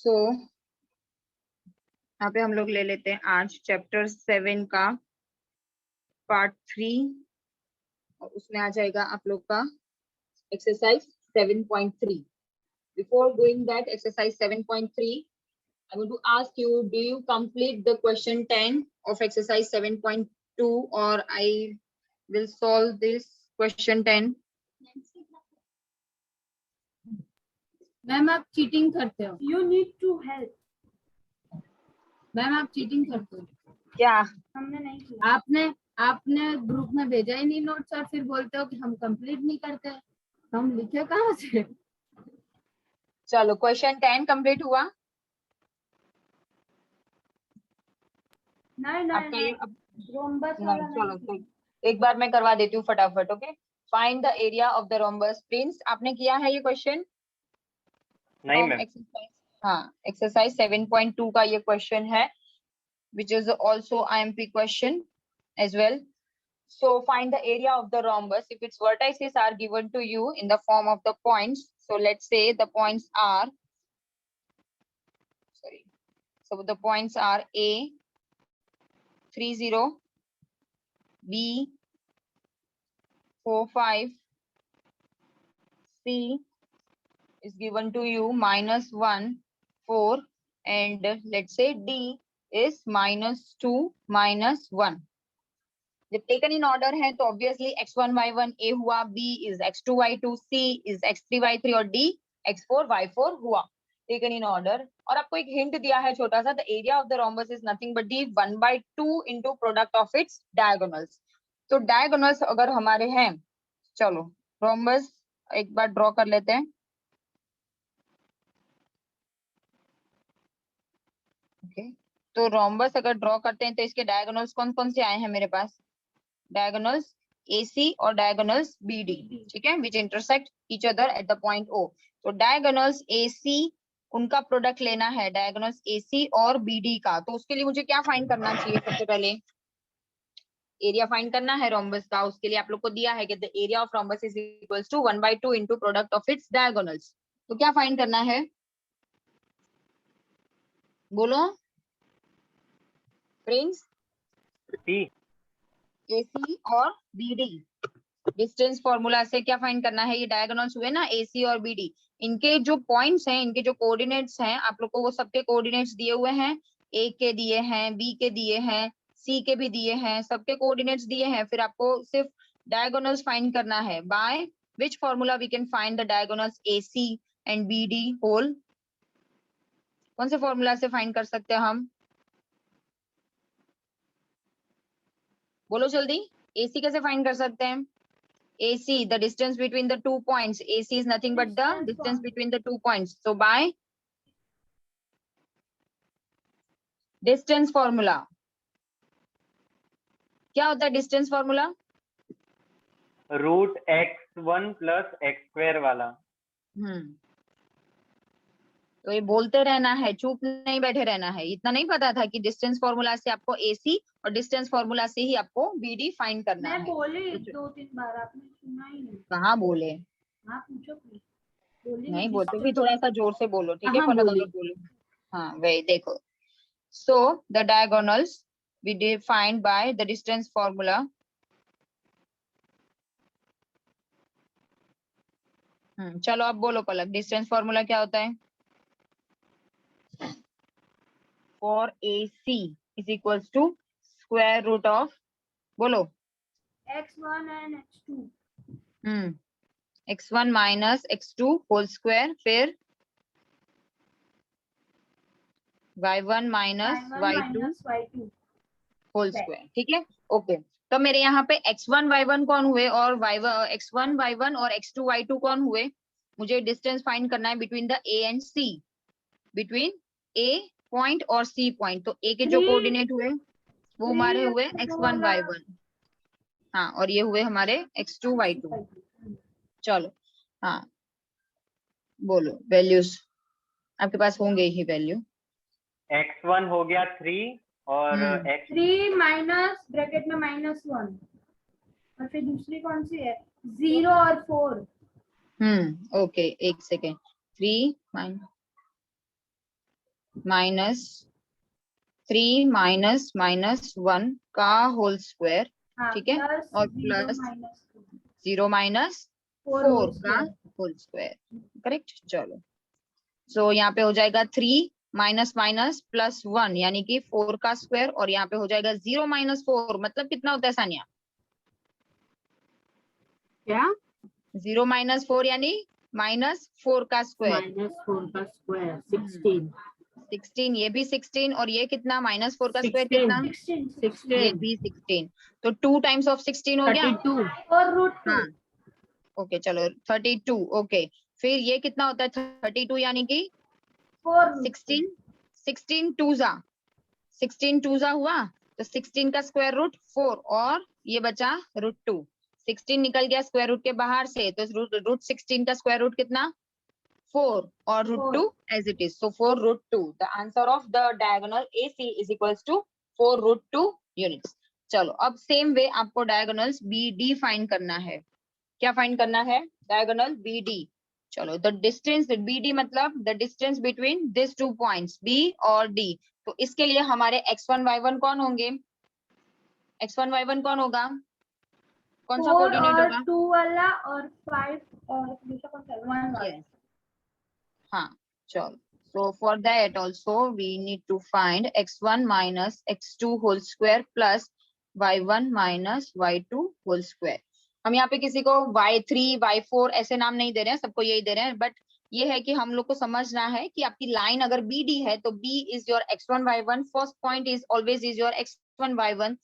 सो यहाँ पे हम लोग ले लेते हैं आज चैप्टर 7 का पार्ट 3 और उसमें आ जाएगा आप लोग का exercise 7.3. Before doing that exercise 7.3, I want to ask you, do you complete the question 10 of exercise 7.2 or I will solve this question 10? Ma'am आप चीटिंग करते हो. You need to help. Ma'am आप चीटिंग करते हो. क्या हमने नहीं किया. आपने ग्रुप में भेजा ही नहीं नोट्स और फिर बोलते हो कि हम कंप्लीट नहीं करते. हम लिखे कहाँ से? चलो क्वेश्चन 10 कंप्लीट हुआ. नहीं आपका ये रोम्बस वाला चलो नहीं. तो एक बार मैं करवा देती हूँ फटाफट. Okay, find the area of the rhombus. Prince आपने किया है ये क्वेश्चन? नहीं मैम. हाँ, एक्सरसाइज 7.2 का ये क्वेश्चन है which is also IMP question as well. So find the area of the rhombus if its vertices are given to you in the form of the points. So let's say the points are, so the points are A 3 0, B 4 5, C is given to you -1 4, and let's say D is -2 -1. जब taken in order है तो obviously x1 y1 a हुआ, b is x2 y2, c is x3 y3 और d x4 y4 हुआ taken in order. और आपको एक hint दिया है छोटा सा, the area of the rhombus is nothing but the 1/2 into product of its diagonals. तो डायगोनल्स अगर हमारे हैं, चलो रोम्बस एक बार ड्रॉ कर लेते हैं. ओके, तो रोम्बस अगर ड्रॉ करते हैं तो इसके डायगोनल्स कौन कौन से आए हैं मेरे पास? डायगोनल्स AC और डायगोनल्स BD, ठीक है, विच intersect each other at the point O. तो डायगोनल्स AC उनका प्रोडक्ट लेना है, डायगोनल्स AC और BD का. तो उसके लिए मुझे क्या फाइंड करना चाहिए? सबसे पहले एरिया फाइंड करना है रोम्बस का. उसके लिए आप लोग को दिया है कि the area of rhombus is equals to 1/2 into product of its diagonals. तो क्या फाइंड करना है बोलो फ्रेंड्स? AC और BD डिस्टेंस फॉर्मूला से क्या फाइंड करना है? ये डायगोनल्स हुए ना AC और BD, इनके जो पॉइंट्स हैं, इनके जो कोऑर्डिनेट्स हैं, आप लोग को वो सबके कोऑर्डिनेट्स दिए हुए हैं. A के दिए हैं, B के दिए हैं, C के भी दिए हैं, सबके कोऑर्डिनेट्स दिए हैं. फिर आपको सिर्फ डायगोनल्स फाइंड करना है. By which formula we can find the diagonals AC and BD whole? कौन से फॉर्मूला से फाइंड कर सकते हैं हम? बोलो जल्दी. AC कैसे फाइंड कर सकते हैं? AC, the distance between the 2 points. AC is nothing but the distance between the 2 points. So by distance formula, क्या होता है डिस्टेंस फॉर्मूला? √x1 + x² वाला. तो ये बोलते रहना है, चुप नहीं बैठे रहना है. इतना नहीं पता था कि डिस्टेंस फॉर्मूला से आपको AC और डिस्टेंस फॉर्मूला से ही आपको BD फाइंड करना है. मैं बोले 2-3 बार, आपने सुना ही नहीं. कहाँ बोले? हाँ पूछो प्लीज. बोलिए नहीं बोलते भी, थोड़ा सा जोर से बोलो, ठीक है? हाँ, फटाफट बोलो. हाँ वही देखो. So the diagonals we defined by the distance formula. चलो अब बोलो पलक, डिस्टेंस फॉर्मूला क्या होता है? For AC is equals to square root of, बोलो. x1 and x2. x1 minus x2 whole square, फिर y1 minus y2 whole square, ठीक है? ओके, तो मेरे यहाँ पे x1 y1 कौन हुए और x1 y1 और x2 y2 कौन हुए? मुझे डिस्टेंस फाइंड करना है between the A and C, between A point और C पॉइंट. तो A के जो कोऑर्डिनेट हुए वो हमारे हुए x1 y1, हाँ, और ये हुए हमारे x2 y2. चलो हाँ बोलो वैल्यूज, आपके पास होंगे ही वैल्यू. x1 हो गया 3 और x 3 माइनस ब्रैकेट में -1 और फिर दूसरी कौन सी है? 0 और 4. ओके एक second. 3 minus minus 3 minus minus 1 का होल स्क्वायर, हाँ, ठीक है, प्लस और 0 प्लस माइनस 0 माइनस 4 4 होल का स्क्वायर। Whole square, correct. चलो, सो यहाँ पे हो जाएगा 3 माइनस माइनस प्लस 1 यानी कि 4 का स्क्वायर, और यहाँ पे हो जाएगा 0 माइनस 4 मतलब कितना होता है सानिया? क्या? 0 माइनस 4 यानी माइनस 4 का स्क्वायर, -4 का स्क्वायर 16। 16, ये भी 16, और ये कितना माइनस 4 का स्क्वायर कितना? 16 ये भी 16, तो 2 टाइम्स ऑफ 16 हो गया। 32। और √2 हाँ, ओके, चलो 32, ओके। फिर ये कितना होता है 32 यानी कि 4 16, 16 टूजा, 16 टूजा हुआ, तो 16 का स्क्वायर रूट 4, और ये बचा √2। 16 निकल गया स्क्वायर रूट के बाहर से, तो रूट 16 का स्क्वायर रूट कितना? 4, और √2 as it is, so 4 √2, the answer of the diagonal AC is equals to 4 √2 units। चलो, अब सेम वे आपको डायगोनल्स BD फाइंड करना है। क्या फाइंड करना है? Diagonal BD। चलो, द डिस्टेंस BD मतलब the distance between this 2 points B और D। तो इसके लिए हमारे x1 y1 कौन होंगे? x1 y1 कौन होगा? कौन सा 4 कोऑर्डिनेट और होगा? 2 वाला और 5 और दूसरा कौन सा 1 वाला। Yes. हाँ, चलो, so for that also we need to find x1 minus x2 whole square plus y1 minus y2 whole square। हम यहाँ पे किसी को y3 y4 ऐसे नाम नहीं दे रहे हैं, सबको यही दे रहे हैं, बट ये है कि हम लोग को समझना है कि आपकी लाइन अगर BD है तो B is your x1 y1, first point is always is your x1 y1,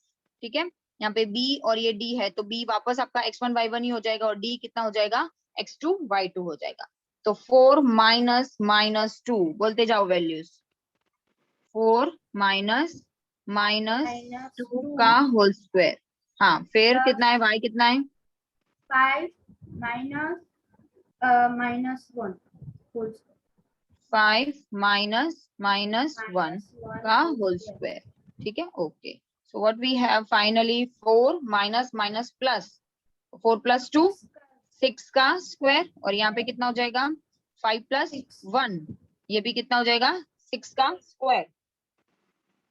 ठीक है। यहाँ पे B और ये D है, तो B वापस आपका x1 y1 ही हो जाएगा, और D कितना हो जाएगा? x2 y2 हो जाएगा। तो 4 माइनस माइनस 2 बोलते जाओ वैल्यूज, 4 माइनस माइनस 2 का होल स्क्वायर। हाँ, फिर कितना है? y कितना है? 5 माइनस -1 होल 5 माइनस माइनस 1 का होल स्क्वायर, ठीक है, okay. So what we have finally 4 minus minus plus 4 plus 2 6 का स्क्वायर, और यहाँ पे कितना हो जाएगा? 5 प्लस 1, ये भी कितना हो जाएगा? 6 का स्क्वायर,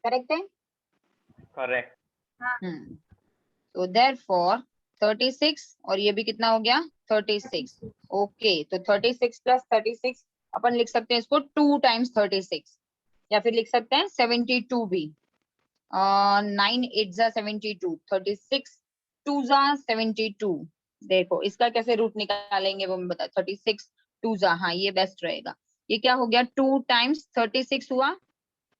करेक्ट है? करेक्ट। तो देयरफॉर 36, और ये भी कितना हो गया? 36, ओके। तो 36 प्लस 36 अपन लिख सकते हैं इसको 2 टाइम्स 36, या फिर लिख सकते हैं 72 भी। 9 8 जा 72, 36 2 जा 72। देखो इसका कैसे रूट निकालेंगे वो मैं बता, 36 2 जा, हाँ ये बेस्ट रहेगा। ये क्या हो गया? 2 टाइम्स 36 हुआ,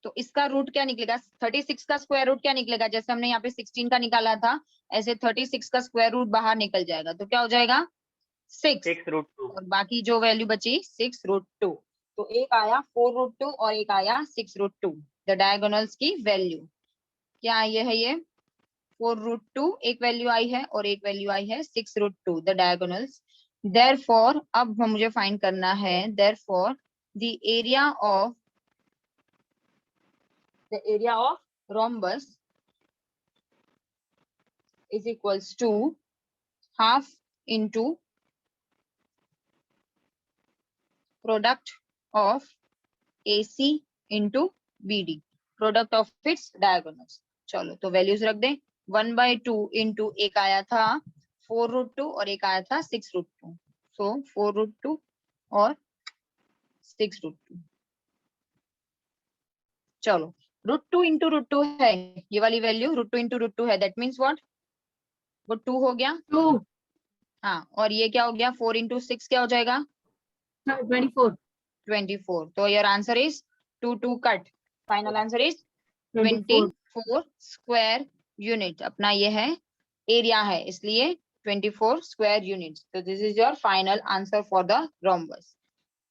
तो इसका रूट क्या निकलेगा? 36 का स्क्वायर रूट क्या निकलेगा? जैसे हमने यहाँ पे 16 का निकाला था, ऐसे 36 का स्क्वायर रूट बाहर निकल जाएगा, तो क्या हो जाएगा? 6, 6 √2। और बाकी जो वैल्यू बची 6 √2। तो एक आया 4 √2 और एक आया 6 √2, द डायगोनल्स की वैल्यू क्या ये है? ये 4 √2 एक वैल्यू आई है, और एक वैल्यू आई है 6 √2, द डायगोनल्स। देयरफॉर अब मुझे फाइंड करना है, therefore the area of rhombus is equals to half into product of AC into BD, product of its diagonals। चलो, तो वैल्यूज रख दें। 1/2 इंटू एक आया था 4 √2 और एक आया था 6 √2, सो 4 √2 और 6 √2। चलो, √2 इंटू √2 है ये वाली वैल्यू, √2 इंटू √2 है, दैट मीन्स व्हाट? वो 2 हो गया। 2 हाँ, और ये क्या हो गया? 4 इंटू 6 क्या हो जाएगा? 24 24। तो your answer is 2 cut, final answer is 24 24 square unit. अपना ये है एरिया है, इसलिए 24 स्क्वायर यूनिट्स। तो this is your final answer for the rhombus.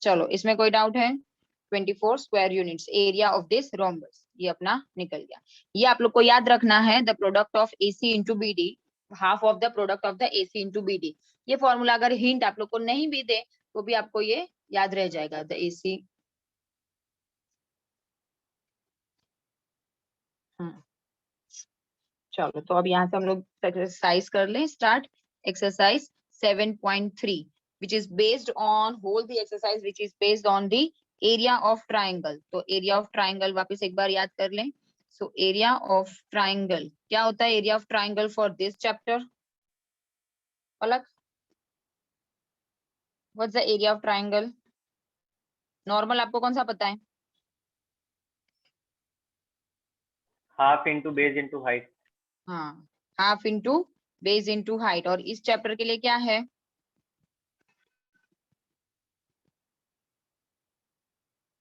चलो, इसमें कोई डाउट है? 24 square units area of this rhombus, ये अपना निकल गया। ये आप लोग को याद रखना है, the product of AC into BD, half of the product of the AC into BD। ये फॉर्मूला अगर हिंट आप लोग को नहीं भी दे तो भी आपको ये याद रह जाएगा, द AC। चलो, तो अब यहाँ से हम लोग एक्सरसाइज कर लें start. Exercise 7.3 which is based on whole the exercise which is based on the area of triangle, तो एरिया ऑफ ट्राइंगल वापस एक बार याद कर लें। सो एरिया ऑफ ट्राइंगल क्या होता है? Area of triangle for this chapter, Palak, what's the area of triangle? Normal आपको कौन सा पता है? Half into base into height. हाँ, half into base into height. और इस चैप्टर के लिए क्या है?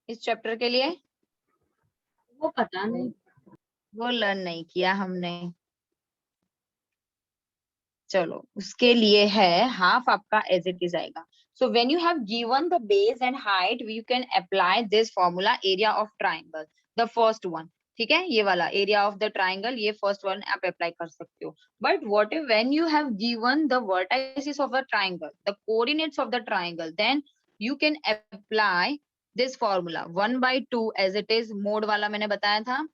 इस चैप्टर के लिए वो पता नहीं। वो लर्न नहीं किया हमने। चलो, उसके लिए है हाफ आपका एज इट इज आएगा। So when you have given the base and height, you can apply this formula area of triangle, the first one. ठीक है, ये वाला एरिया ऑफ द ट्राइंगल, ये फर्स्ट वन आप अप्लाई कर सकते हो। But what if when you have given the vertices of the triangle, the coordinates of the triangle, then you can apply this formula 1/2 as it is. Mod वाला मैंने बताया था,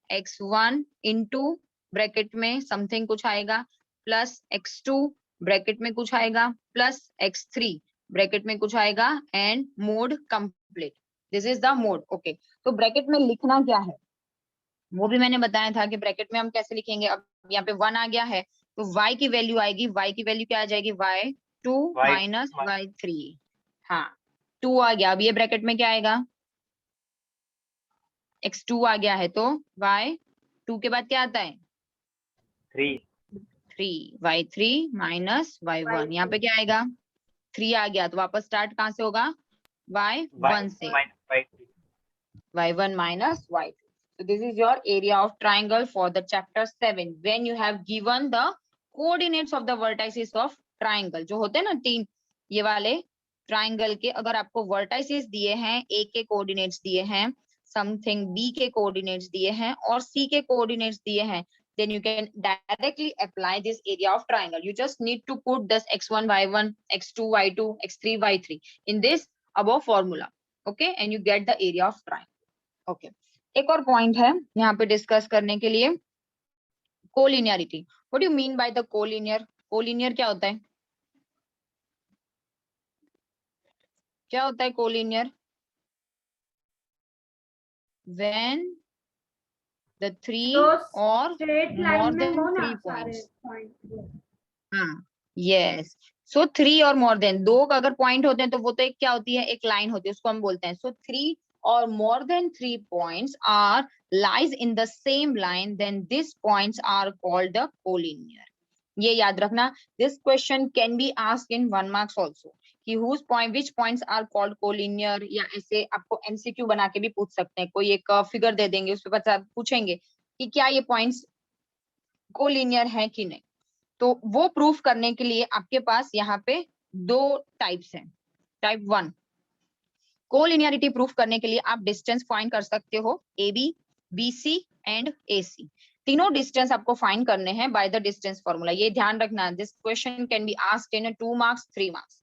x1 into bracket में something कुछ आएगा plus x2 bracket में कुछ आएगा प्लस x3 ब्रैकेट में कुछ आएगा and mode complete. This is the mode. Okay, तो ब्रैकेट में लिखना क्या है वो भी मैंने बताया था कि ब्रैकेट में हम कैसे लिखेंगे। अब यहाँ पे 1 आ गया है तो y की वैल्यू आएगी, y की वैल्यू क्या आ जाएगी? y2 minus y3। हाँ, 2 आ गया। अब ये ब्रैकेट में क्या आएगा? x2 आ गया है तो y2 के बाद क्या आता है? 3 y3 माइनस y1। यहाँ पे क्या आएगा? 3 आ गया तो वापस स्टार्ट कहाँ से होगा? y1 से, y1 minus y2। So this is your area of triangle for the chapter 7 when you have given the coordinates of the vertices of triangle। जो होते हैं ना तीन ये वाले ट्राइंगल के, अगर आपको वर्टाइसेस दिए हैं, ए के कोऑर्डिनेट्स दिए हैं, समथिंग बी के कोऑर्डिनेट्स दिए हैं और सी के कोऑर्डिनेट्स दिए हैं, then you can directly apply this area of triangle. You just need to put this x1 y1, x2 y2, x3 y3 in this above formula, okay, and you get the area of triangle। okay, एक और point है यहाँ पे discuss करने के लिए, collinearity. What do you mean by the collinear? Collinear क्या होता है? क्या होता है कोलिनियर? when the three तो or स्ट्रेट more लाइन में than हो ना 3 सारे points। पॉइंट। हाँ, यस। सो 3 और मोर देन, दो अगर पॉइंट होते हैं तो वो तो एक क्या होती है? एक लाइन होती है, उसको हम बोलते हैं। सो 3 और more than 3 points are lies in the same line, then these points are called the collinear। ये याद रखना। This question can be asked in 1 marks also कि which points are called collinear, या ऐसे आपको MCQ बना के भी पूछ सकते हैं। कोई एक फिगर दे देंगे, उस पे बच्चा पूछेंगे कि क्या ये पॉइंट्स कोलिनियर है कि नहीं। तो वो प्रूफ करने के लिए आपके पास यहाँ पे दो टाइप्स हैं। टाइप 1, कोलिनियरिटी प्रूफ करने के लिए आप डिस्टेंस फाइंड कर सकते हो, AB, BC एंड AC। तीनों डिस्टेंस आपको फाइंड करने हैं बाय द डिस्टेंस फॉर्मूला। ये ध्यान रखना, this question can be asked in 2 marks 3 marks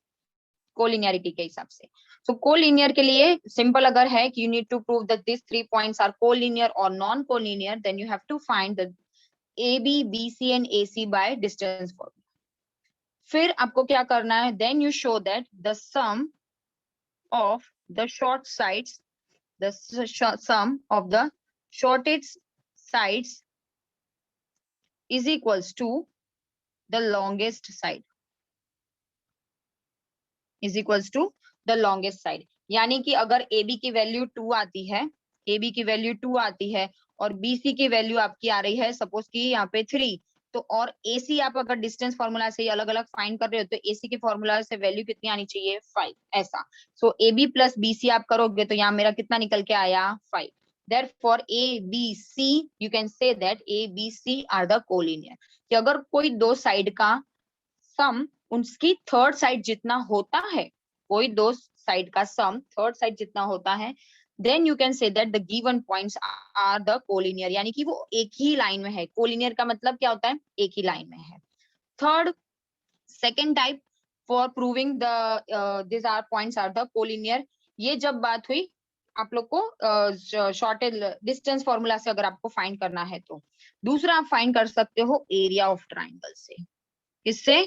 collinearity के हिसाब से। सो कोलिनियर के लिए सिंपल अगर है कि you need to prove that this 3 points are collinear और non collinear, then you have to find the AB, BC and AC by distance formula। फिर आपको क्या करना है? Then you show that the sum of the short sides, the sum of the shortest sides is equals to the longest side, is equals to the longest side। यानी कि अगर AB की value 2 आती है, AB की value 2 आती है और BC की वैल्यू आपकी आ रही है सपोज कि यहाँ पे 3, तो और AC आप अगर डिस्टेंस फॉर्मूला से अलग अलग फाइंड कर रहे हो तो AC के फॉर्मूला से वैल्यू कितनी आनी चाहिए? 5, ऐसा। सो AB प्लस BC आप करोगे तो यहाँ मेरा कितना निकल के आया? 5। Therefore ABC you can say that ABC are the collinear। कि अगर कोई दो साइड का सम उसकी थर्ड साइड जितना होता है, कोई दो साइड का सम थर्ड साइड जितना होता है, then you can say that the given points are the collinear। यानी कि वो एक ही लाइन में है। कोलिनियर का मतलब क्या होता है? एक ही लाइन में है। Third, second type for proving the this are points are the collinear. ये जब बात हुई आप लोग को शॉर्टेज डिस्टेंस फॉर्मूला से अगर आपको फाइंड करना है तो। दूसरा आप फाइंड कर सकते हो एरिया ऑफ ट्राइंगल से। इससे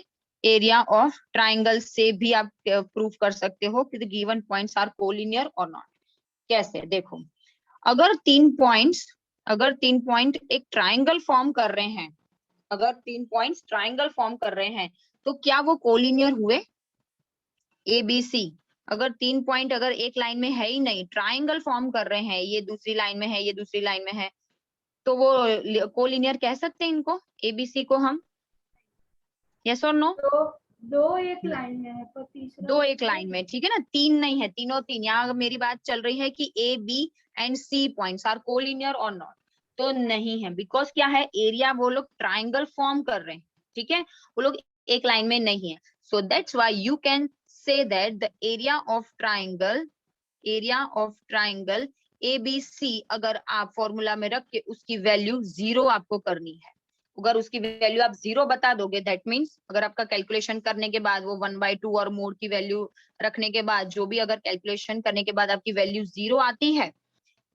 एरिया ऑफ ट्राइंगल से भी आप प्रूफ कर सकते हो कि the given points are collinear और नॉट। कैसे, देखो, अगर 3 पॉइंट एक ट्राइंगल फॉर्म कर रहे हैं, अगर 3 पॉइंट्स ट्राइंगल फॉर्म कर रहे हैं, तो क्या वो कोलिनियर हुए? ABC, अगर 3 पॉइंट अगर एक लाइन में है ही नहीं, ट्राइंगल फॉर्म कर रहे हैं, ये दूसरी लाइन में है, ये दूसरी लाइन में है, तो वो कोलिनियर कह सकते हैं इनको, ABC को हम? यस और नो? दो दो एक लाइन में है पर तीसरा दो एक लाइन में, ठीक है ना, 3 नहीं है, तीनों 3। यहाँ मेरी बात चल रही है कि A, B and C points are collinear और नॉट, तो नहीं है, बिकॉज क्या है, एरिया वो लोग ट्राइंगल फॉर्म कर रहे हैं, ठीक है, वो लोग एक लाइन में नहीं है। So that's why you can say that the area of triangle ABC, अगर आप फॉर्मूला में रख के उसकी वैल्यू 0 आपको करनी है, अगर उसकी वैल्यू आप 0 बता दोगे, दैट मीन्स अगर आपका कैलकुलेशन करने के बाद वो 1/2 और मोड की वैल्यू रखने के बाद जो भी अगर कैलकुलेशन करने के बाद आपकी वैल्यू 0 आती है,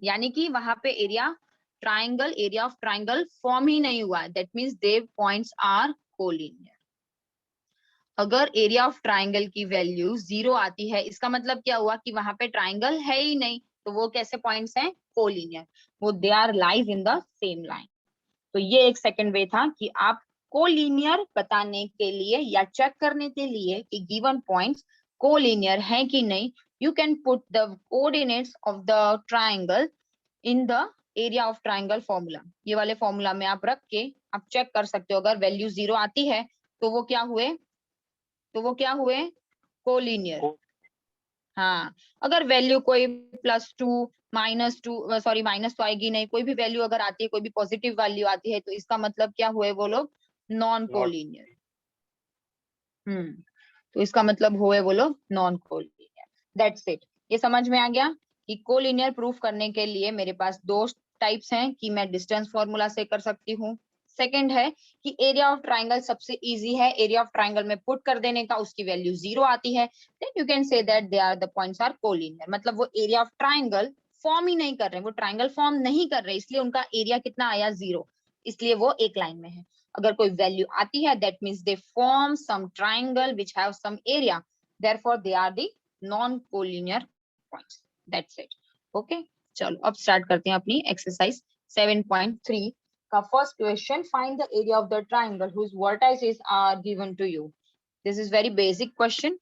यानी कि वहां पे एरिया ऑफ ट्राइंगल फॉर्म ही नहीं हुआ, that means they points are collinear. अगर एरिया ऑफ ट्राइंगल की वैल्यू 0 आती है, इसका मतलब क्या हुआ कि वहां पे ट्राइंगल है ही नहीं, तो वो कैसे पॉइंट्स हैं? कोलिनियर, वो they are lies in the same line. तो ये एक सेकंड वे था कि आप कोलिनियर बताने के लिए या चेक करने के लिए कि गिवन पॉइंट्स कोलिनियर है कि नहीं, you can put the coordinates of the triangle in the area of triangle formula. ये वाले फॉर्मूला में आप रख के आप चेक कर सकते हो, अगर वैल्यू 0 आती है तो वो क्या हुए, कोलिनियर। हाँ, अगर वैल्यू कोई +2 -2 सॉरी माइनस तो आएगी नहीं, कोई भी वैल्यू अगर आती है, कोई भी पॉजिटिव वैल्यू आती है, तो इसका मतलब क्या हुए वो लोग? Non collinear. तो इसका मतलब हुए वो लोग नॉन कोलिनियर। That's it. ये समझ में आ गया कि कोलिनियर प्रूफ करने के लिए मेरे पास दो टाइप्स हैं कि मैं डिस्टेंस फॉर्मूला से कर सकती हूँ। सेकंड है कि एरिया ऑफ ट्राइंगल सबसे इजी है, एरिया ऑफ ट्राइंगल में पुट कर देने का, उसकी वैल्यू 0 आती है, then you can say that they are the points are collinear. मतलब वो एरिया ऑफ ट्राइंगल फॉर्म ही नहीं कर रहे, वो ट्राइंगल फॉर्म नहीं कर रहे, इसलिए उनका एरिया कितना आया? 0, इसलिए वो एक लाइन में है। अगर कोई वैल्यू आती है, that means they form some triangle which have some area, therefore they are the non collinear points. That's it. Okay, चलो अब स्टार्ट करते हैं अपनी एक्सरसाइज 7.3 का first question. Find the area of the triangle whose vertices are given to you. This is very basic question.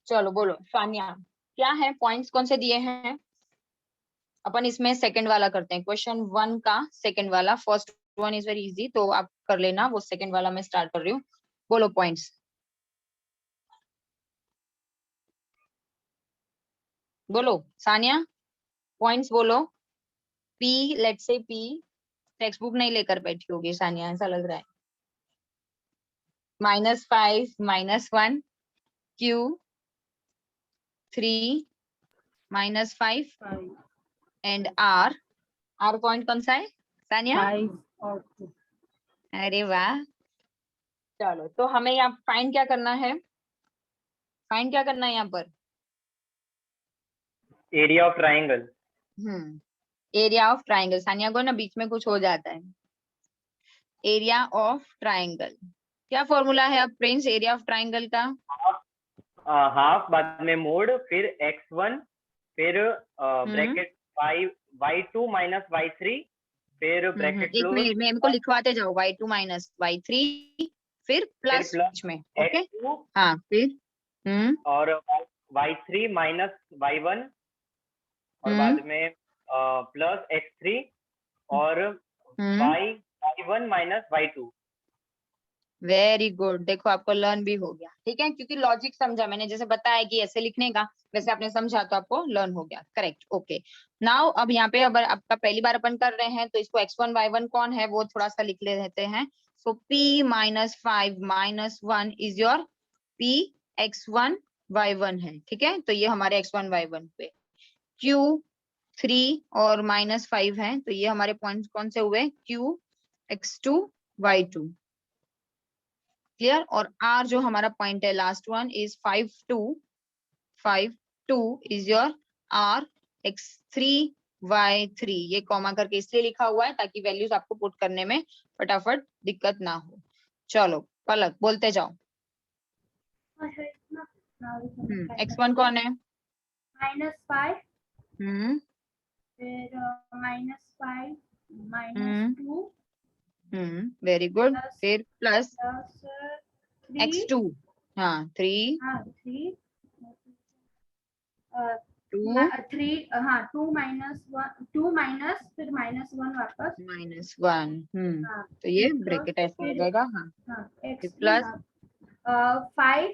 चलो बोलो सानिया, क्या है पॉइंट्स कौन से दिए हैं? अपन इसमें सेकंड वाला करते हैं, क्वेश्चन 1 का सेकंड वाला। First one is very easy, तो आप कर लेना, वो सेकंड वाला मैं स्टार्ट कर रही हूँ। बोलो पॉइंट्स, बोलो सानिया, पॉइंट्स बोलो। P, let's say P, text book नहीं लेकर बैठी होगी सानिया, ऐसा लग रहा है। -5 -1 Q 3 -5 एंड R पॉइंट कौन सा है सानिया? 5 और 2। अरे वाह, चलो तो हमें यहाँ फाइंड क्या करना है? फाइंड क्या करना है यहाँ पर? Area of triangle. Area of triangle. Sania को ना बीच में कुछ हो जाता है। एरिया ऑफ ट्राइंगल, क्या फॉर्मूला है अब प्रिंस एरिया ऑफ ट्राइंगल का? हाफ बाद में मोड, फिर x1, फिर ब्रैकेट y2 - y3, फिर ब्रैकेट एक मिनट में इनको लिखवाते जाओ, y2 - y3, फिर प्लस प्लस में, ओके। x2 हाँ फिर और y3 - y1 और बाद में प्लस x3 और y1 - y2। वेरी गुड, देखो आपको लर्न भी हो गया, ठीक है, क्योंकि लॉजिक समझा मैंने, जैसे बताया कि ऐसे लिखने का, वैसे आपने समझा तो आपको लर्न हो गया, करेक्ट। ओके, नाउ अब यहाँ पे अगर आपका पहली बार अपन कर रहे हैं तो इसको x1 y1 कौन है वो थोड़ा सा लिख लेते हैं। सो P -5 -1 is your P x1 y1 है, ठीक है, तो ये हमारे x1 y1 पे। Q 3 और -5 है, तो ये हमारे पॉइंट कौन से हुए? Q x2 y2, clear. और R जो हमारा पॉइंट है last one is 5 2 is your R x3 y3। ये कॉमा करके इसलिए लिखा हुआ है ताकि वैल्यूज आपको पुट करने में फटाफट दिक्कत ना हो। चलो पलक बोलते जाओ। x1 कौन है? -5 फिर -5 हम्म। -2 वेरी गुड। Plus- फिर प्लस प्लस 3 x2, हाँ 3 हाँ 3 2 हाँ 2 माइनस फिर -1 वापस -1। हाँ तो ये फिर ब्रैकेट ऐसे आ फिर जाएगा। हाँ हाँ फिर x3 प्लस हाँ 5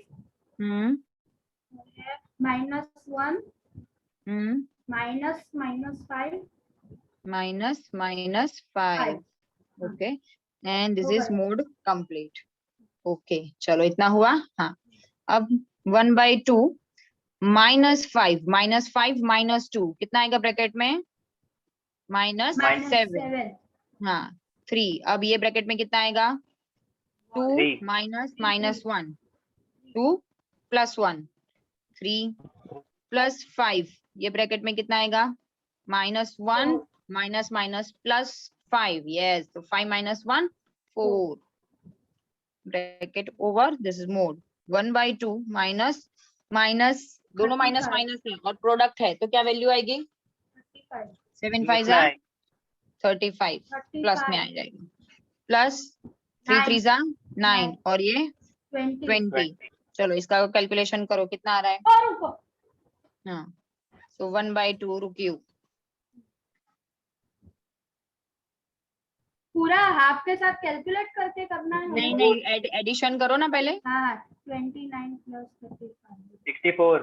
-1 -1 माइनस -5 -5। ओके एंड दिस हो इज गया मोड कंप्लीट। ओके चलो इतना हुआ। हाँ अब 1/2 -5 -2 कितना आएगा ब्रैकेट में? -7। -7 हाँ 3। अब ये ब्रैकेट में कितना आएगा? 2 3 -1 2 +1 3 +5 ये ब्रैकेट में कितना आएगा? -1 +5। यस तो 5 -1 4 bracket over. This is mode 1/2 minus minus दोनों माइनस 35 माइनस है और प्रोडक्ट है तो क्या वैल्यू आएगी? 35 7 5 इसमें आएगी 35 प्लस में आ 35 जाएगी। प्लस 3 3 9 और ये 20 20। चलो इसका कैलकुलेशन करो कितना आ रहा है? और ऊपर हाँ तो 1/2 रुकियो पूरा हाफ के साथ कैलकुलेट करके करना है नहीं हमें। नहीं एडिशन करो ना पहले। हाँ 29 प्लस 35 64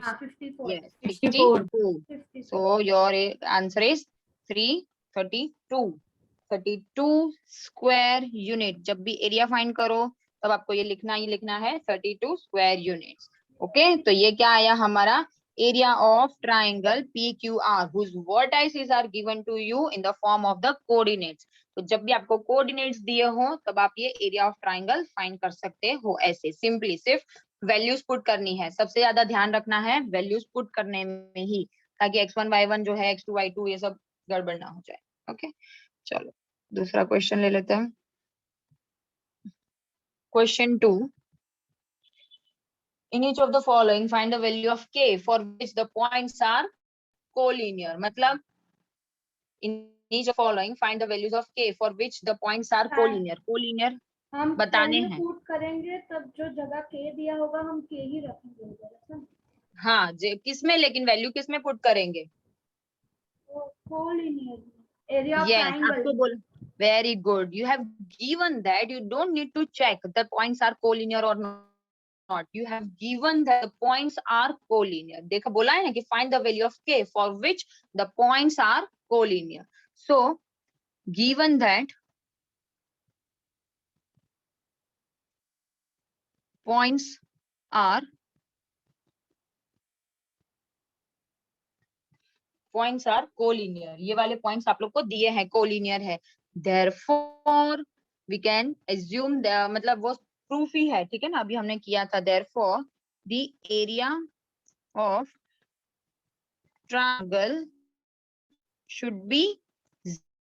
हाँ 54 yes 64 54 so your answer is 32 square unit. जब भी एरिया फाइंड करो तब आपको ये लिखना ही लिखना है 32 स्क्वायर यूनिट्स। ओके तो ये क्या आया हमारा? Area of triangle PQR whose vertices are given to you in the form of the coordinates। तो जब भी आपको कोऑर्डिनेट्स दिए हो तब आप ये एरिया ऑफ ट्राइंगल फाइंड कर सकते हो। ऐसे सिंपली सिर्फ वैल्यूज पुट करनी है। सबसे ज्यादा ध्यान रखना है वैल्यूज पुट करने में ही, ताकि x1 y1 जो है x2 y2 ये सब गड़बड़ ना हो जाए। ओके चलो दूसरा क्वेश्चन ले लेते हैं। Question 2 in each of the following find the value of k for which the points are collinear। मतलब in each of the following find the values of k for which the points are collinear। collinear हम बताने value हैं। Put करेंगे तब जो जगह के दिया होगा हम के ही रखेंगे उधर, ऐसा? हाँ किसमें लेकिन वैल्यू किसमें पुट करेंगे? Collinear area of yes triangle आपको बोल very good you have given that you don't need to check the points are collinear or not। you have given that the points are collinear। देखा बोला है ना कि find the value of k for which the points are collinear। so given that points are collinear ये वाले points आप लोग को दिए हैं collinear है। therefore we can assume मतलब वो प्रूफ ही है ठीक है ना, अभी हमने किया था। therefore the area of triangle should be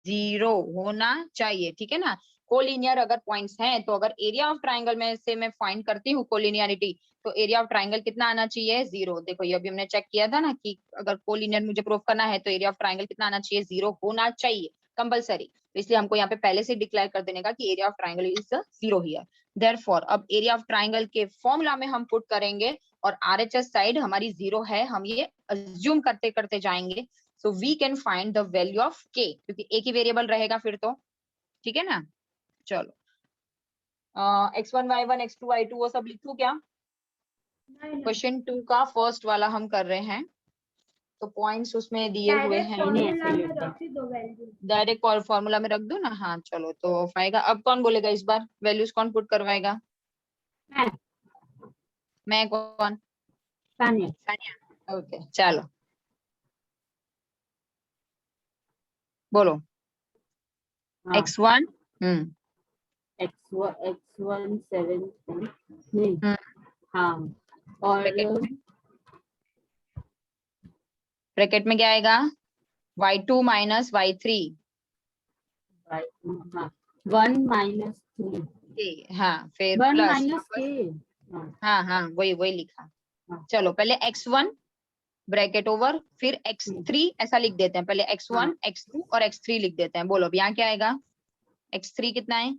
0 होना चाहिए ठीक है ना। कोलिनियर अगर पॉइंट्स हैं तो अगर एरिया ऑफ ट्राइंगल में से मैं फाइंड करती हूँ कोलिनियरिटी तो एरिया ऑफ ट्राइंगल कितना आना चाहिए? 0। देखो ये अभी हमने चेक किया था ना कि अगर कोलिनियर मुझे प्रूफ करना है तो एरिया ऑफ ट्राइंगल कितना आना चाहिए? 0 होना चाहिए कंपलसरी। तो इसलिए हमको यहाँ पे पहले से डिक्लेयर कर देने का कि area of triangle is 0 here. Therefore अब एरिया ऑफ ट्राइंगल के फॉर्मूला में हम पुट करेंगे और RHS साइड हमारी 0 है, हम ये अज्यूम करते करते जाएंगे। So we can find the value of k क्योंकि एक ही वेरिएबल रहेगा फिर तो ठीक है ना। चलो x1 y1 x2 y2 वो सब लिखूं क्या? क्वेश्चन 2 का फर्स्ट वाला हम कर रहे हैं तो पॉइंट्स उसमें दिए हुए डायरेक्ट हैं। फॉर्मूला में रख दो वैल्यू डायरेक्ट फॉर्मूला में रख दो ना। हाँ चलो तो आएगा। अब कौन बोलेगा इस बार वैल्यूज कौन पुट करवाएगा? मैं कौन? सानिया। ओके चलो बोलो। x1 x1 7 नहीं हाँ और ब्रैकेट में क्या आएगा? y2 माइनस y3 हाँ 1 -3 हाँ फिर 1 प्लस -k हाँ हाँ वही लिखा। चलो पहले x1 ब्रैकेट ओवर फिर x3 ऐसा लिख देते हैं, पहले x1 x2 और x3 लिख देते हैं। बोलो अब यहाँ क्या आएगा, x3 कितना है,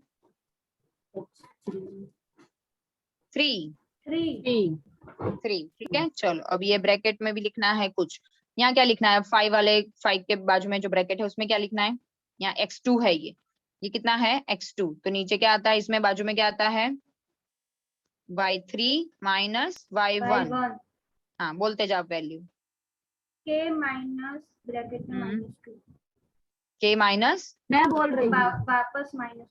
3 3, ठीक है। चलो अब ये ब्रैकेट में भी लिखना है कुछ, यहाँ क्या लिखना है, 5 वाले 5 के बाजू में जो ब्रैकेट है उसमें क्या लिखना है, यहाँ x2 है, ये कितना है x2, तो नीचे क्या आता है, इसमें बाजू में क्या आता है y3 माइनस y1। y1 हाँ बोलते जाओ वैल्यू, k माइनस ब्रैकेट में -2 k माइनस, मैं बोल रही हूँ वापस -2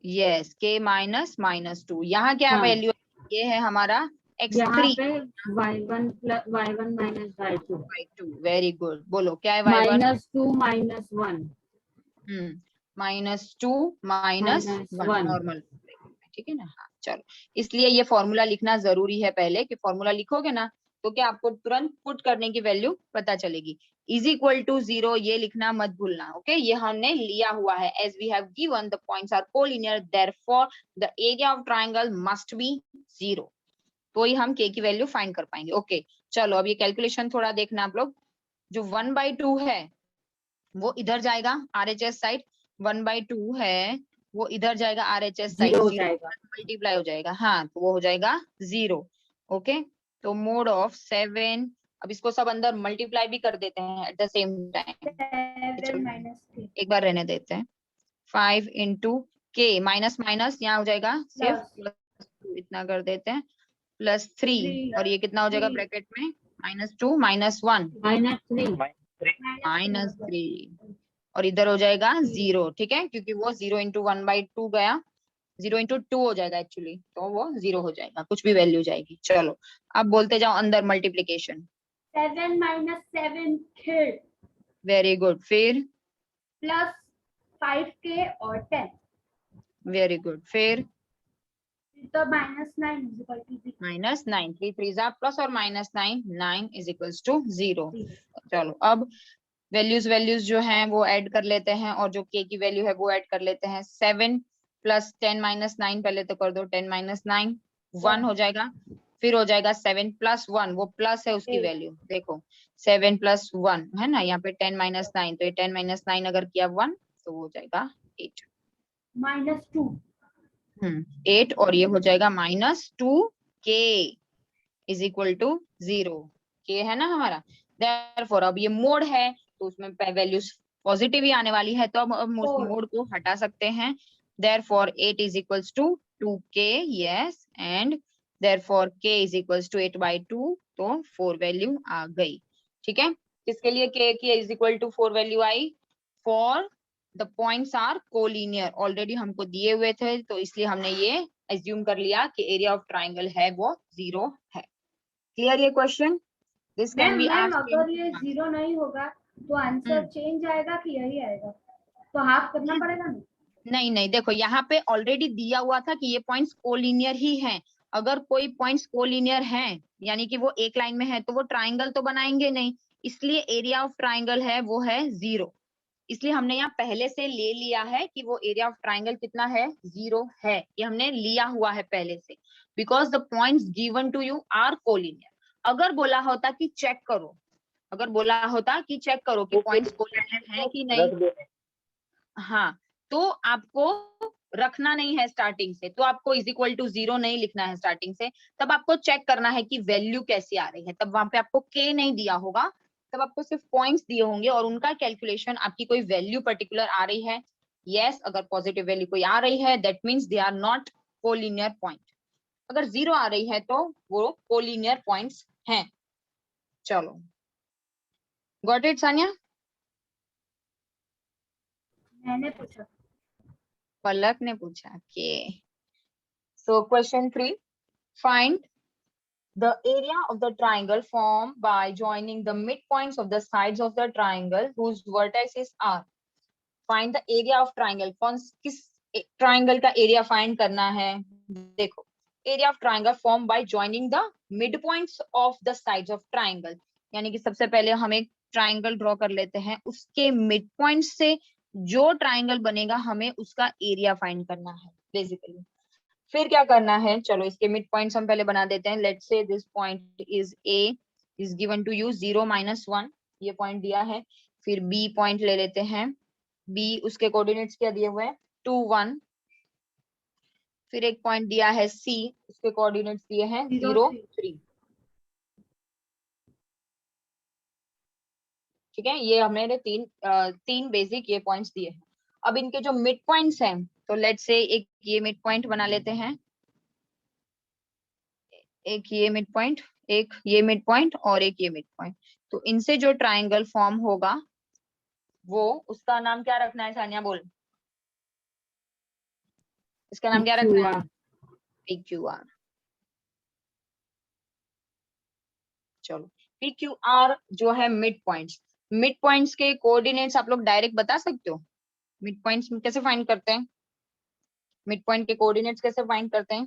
यस k माइनस -2। यहाँ क्या हाँ। वैल्यू, ये है हमारा यहाँ x3 पे y1 minus y2 y2। Very good, बोलो क्या है y1, -2 -1 -2 -1 1 नॉर्मल, ठीक है ना। हाँ चलो, इसलिए ये फॉर्मूला लिखना जरूरी है पहले, कि फॉर्मूला लिखोगे ना तो क्या आपको तुरंत पुट करने की वैल्यू पता चलेगी। इज इक्वल टू 0 ये लिखना मत भूलना, ओके। ये हमने लिया हुआ है, as we have given the points are collinear therefore the area of triangle must be 0, तो ही हम k की वैल्यू फाइंड कर पाएंगे, ओके। चलो अब ये कैलकुलेशन थोड़ा देखना आप लोग, जो 1/2 है वो इधर जाएगा RHS साइड, 1/2 है वो इधर जाएगा RHS साइड, 0 हो 0 जाएगा। मल्टीप्लाई हो जाएगा, हाँ तो वो हो जाएगा 0, ओके। तो मोड ऑफ 7, अब इसको सब अंदर मल्टीप्लाई भी कर देते हैं at the same time, 7 minus k एक बार रहने देते हैं। 5 इंटू k माइनस माइनस यहाँ हो जाएगा सिर्फ प्लस +2, इतना कर देते हैं +3, 3 और ये कितना हो जाएगा 3 ब्रैकेट में -2 -1 -3 -3, और इधर हो जाएगा 0, ठीक है, क्योंकि वो 0 इंटू 1/2 गया, 0 इंटू 2 हो जाएगा एक्चुअली, तो वो 0 हो जाएगा, कुछ भी वैल्यू जाएगी। चलो अब बोलते जाओ अंदर multiplication, 7 minus 7 k very good, फिर प्लस 5k और 10 वेरी गुड, फिर तो -9 इज इक्वल टू -9, 3 3 प्लस और -9, 9 इज इक्वल्स टू 0। चलो अब वैल्यूज जो हैं वो ऐड कर लेते हैं, और जो k की वैल्यू है वो ऐड कर लेते हैं। 7 प्लस 10 माइनस 9, पहले तो कर दो 10 माइनस 9, 1 हो जाएगा, फिर हो जाएगा 7 प्लस 1, वो प्लस है उसकी 8 वैल्यू, देखो 7 प्लस 1 है ना, यहाँ पे 10 माइनस 9, तो ये 10 माइनस 9 अगर किया 1 तो वो हो जाएगा 8, -2 8, और ये हो जाएगा -2k is equal to 0, k है ना हमारा। देयरफॉर अब ये मोड है तो उसमें वैल्यूज पॉजिटिव ही आने वाली है, तो अब हम उस Four. मोड को हटा सकते हैं। Therefore 8 is equals to 2k, yes, and therefore k is equals to 8/2, तो 4 वैल्यू आ गई, ठीक है। किसके लिए k की इज इक्वल टू 4 वैल्यू आई, for the points are collinear, already हमको दिए हुए थे, तो इसलिए हमने ये एज्यूम कर लिया कि एरिया ऑफ ट्राइंगल है वो 0 है। क्लियर ये question, this can be ma'am asked अगर ये 0 नहीं होगा तो आंसर चेंज आएगा कि यही आएगा, तो हाफ करना पड़ेगा ना। नहीं नहीं, देखो यहाँ पे ऑलरेडी दिया हुआ था कि ये पॉइंट्स कोलिनियर ही हैं, अगर कोई पॉइंट्स कोलिनियर हैं यानी कि वो एक लाइन में है तो वो ट्राइंगल तो बनाएंगे नहीं, इसलिए एरिया ऑफ ट्राइंगल है वो है 0, इसलिए हमने यहाँ पहले से ले लिया है कि वो एरिया ऑफ ट्राइंगल कितना है, 0 है, ये हमने लिया हुआ है पहले से, because the points given to you are collinear. अगर बोला होता कि चेक करो, अगर बोला होता कि चेक करो कि पॉइंट्स कोलिनियर हैं कि नहीं, हाँ, तो आपको रखना नहीं है स्टार्टिंग से, तो आपको इज इक्वल टू 0 नहीं लिखना है स्टार्टिंग से, तब आपको चेक करना है कि वैल्यू कैसी आ रही है, तब वहां पे आपको k नहीं दिया होगा, तब आपको सिर्फ पॉइंट्स दिए होंगे और उनका कैलकुलेशन आपकी कोई वैल्यू पर्टिकुलर आ रही है, यस, अगर पॉजिटिव वैल्यू कोई आ रही है that means they are not collinear point, अगर 0 आ रही है तो वो कोलिनियर पॉइंट्स हैं। चलो, गॉट इट सानिया, मैंने पूछा। पलक ने पूछा के। So question 3, find the area of the triangle formed by joining the midpoints of the sides of the triangle whose vertices are. Find the area of triangle, कौन किस triangle का एरिया फाइंड करना है, देखो area of triangle form by joining the mid points of the sides of triangle, यानी कि सबसे पहले हम एक ट्राइंगल ड्रॉ कर लेते हैं, उसके मिड पॉइंट से जो ट्राइंगल बनेगा हमें उसका एरिया फाइंड करना है बेसिकली। फिर क्या करना है, चलो इसके मिड पॉइंट्स हम पहले बना देते हैं, let's say this point is A is given to you 0 -1, ये पॉइंट दिया है। फिर बी पॉइंट ले लेते हैं, बी उसके कोऑर्डिनेट्स क्या दिए हुए हैं 2 1। फिर एक पॉइंट दिया है सी, उसके कोऑर्डिनेट्स दिए हैं 0 3। ठीक है, ये हमने तीन बेसिक ये पॉइंट्स दिए हैं। अब इनके जो मिड पॉइंट्स हैं, तो लेट्स से एक ये मिड पॉइंट बना लेते हैं, एक ये मिड पॉइंट, एक ये मिड पॉइंट और एक ये मिड पॉइंट। तो इनसे जो ट्राइंगल फॉर्म होगा वो, उसका नाम क्या रखना है सानिया, बोल। इसका नाम क्या रखना है? PQR। चलो, PQR जो है मिड पॉइंट्स, मिड पॉइंट्स के कोऑर्डिनेट्स आप लोग डायरेक्ट बता सकते हो? मिड पॉइंट्स कैसे फाइंड करते हैं? मिड पॉइंट के कोऑर्डिनेट्स कैसे फाइंड करते हैं?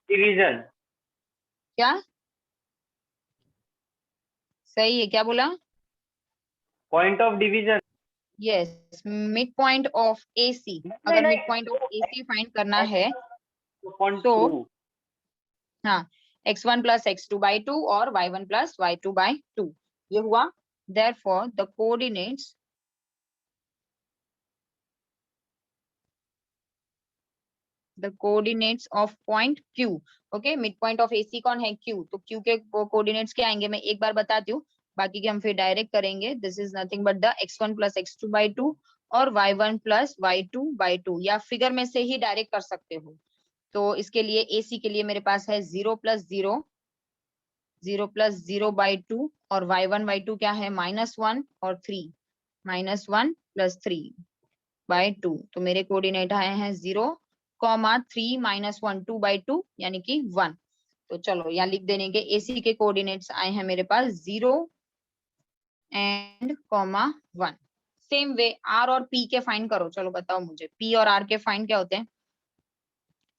डिवीजन। क्या सही है, क्या बोला? Point of division. Yes, mid point of AC। अगर mid point of AC find करना है तो हाँ, x1 + x2/2 और y1 + y2/2 ये हुआ। Therefore the coordinates of point Q, okay, mid point of AC कौन है? Q। तो Q के कोऑर्डिनेट्स क्या आएंगे मैं एक बार बताती हूँ, बाकी के हम फिर डायरेक्ट करेंगे। This is nothing but the x1 + x2/2 और y1 + y2/2, या फिगर में से ही डायरेक्ट कर सकते हो। तो इसके लिए AC के लिए मेरे पास है 0 + 0, 0 + 0/2 और y1 y2 क्या है? -1 और 3, -1 + 3/2। तो मेरे कोऑर्डिनेट आए हैं 0, 3 -1 2/2 यानी कि 1। तो चलो यहाँ लिख देने के AC के कोऑर्डिनेट्स आए हैं मेरे पास 0 एंड 1। सेम वे R और P के फाइंड करो। चलो बताओ मुझे, P और R के फाइंड क्या होते हैं?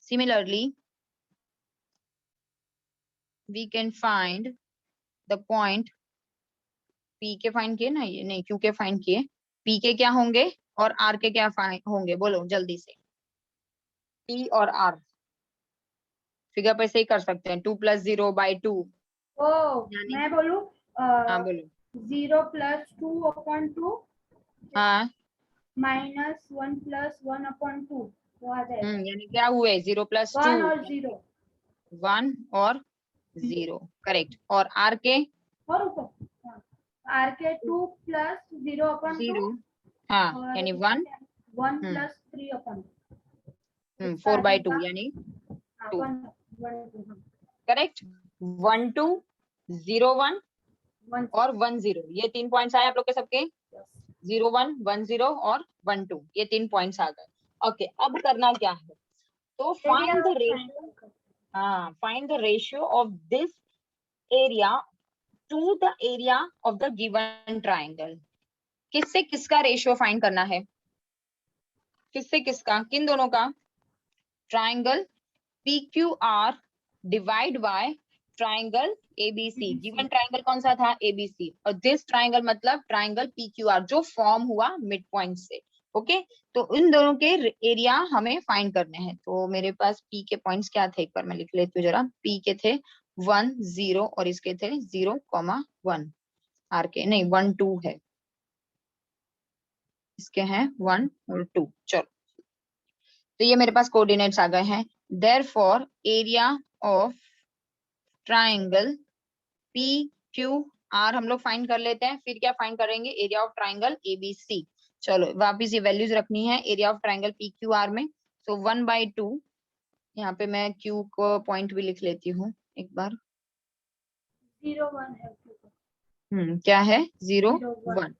Similarly we can find the point, P के फाइंड किए ना, ये नहीं Q के फाइंड किए, P के क्या होंगे और R के क्या फाइंड होंगे, बोलो जल्दी से। P और R फिगर पे से ही कर सकते हैं, 2 + 0/2। ओ मैं बोलूं हाँ बोलो। 0 + 2/2 हाँ -1 + 1/2 वो आ जाएगा। यानी क्या हुए? 0 + 2 1 और 0 1 और 0, करेक्ट। और R के और ऊपर R के 2 + 0/2 0, हाँ और यानी 1 1 + 3/2 4/2 यानी 2, 1 करेक्ट। 1 2 0 1 1 और 1 0, ये 3 पॉइंट्स आए आप लोग के सबके। 0 1 1 0 और 1 2, ये 3 पॉइंट्स आ गए। ओके, अब करना क्या है? तो फाइंड द रेशियो, हाँ, find the ratio of this area to the area of the given triangle. किससे किसका रेशियो फाइंड करना है? किससे किसका? किन दोनों का? Triangle PQR divide by triangle ABC। Given triangle कौन सा था? ABC। और दिस ट्राइंगल मतलब ट्राइंगल PQR जो फॉर्म हुआ मिड पॉइंट से। ओके, तो इन दोनों के एरिया हमें फाइंड करने हैं। तो मेरे पास P के पॉइंट्स क्या थे, एक बार मैं लिख लेती हूँ जरा। P के थे 1 0 और इसके थे 0 1। R के नहीं 1 2 है, इसके हैं 1 और 2। चलो, तो ये मेरे पास कोऑर्डिनेट्स आ गए हैं। Therefore area of triangle PQR हम लोग फाइंड कर लेते हैं। फिर क्या फाइंड करेंगे? Area of triangle ABC। चलो वापिस ये वैल्यूज रखनी है एरिया ऑफ ट्राइंगल PQR में। सो 1/2, यहाँ पे मैं Q को पॉइंट भी लिख लेती हूँ एक बार। 0 1 है क्या है? 0 0 1।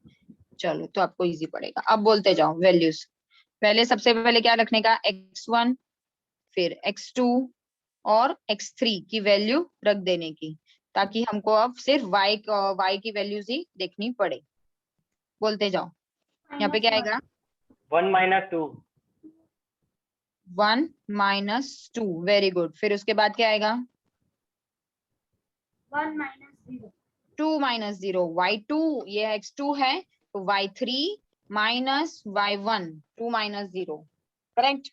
चलो तो आपको इजी पड़ेगा। अब बोलते जाओ वैल्यूज। पहले सबसे पहले क्या रखने का? x1, फिर x2 और x3 की वैल्यू रख देने की, ताकि हमको अब सिर्फ y की वैल्यूज ही देखनी पड़े। बोलते जाओ, यहाँ पे क्या आएगा? 1 - 2। 1 - 2, वेरी गुड। फिर उसके बाद क्या आएगा? 1 - 0 2 - 0, y2, ये x2 है तो y3 - y1, 2 - 0, करेक्ट।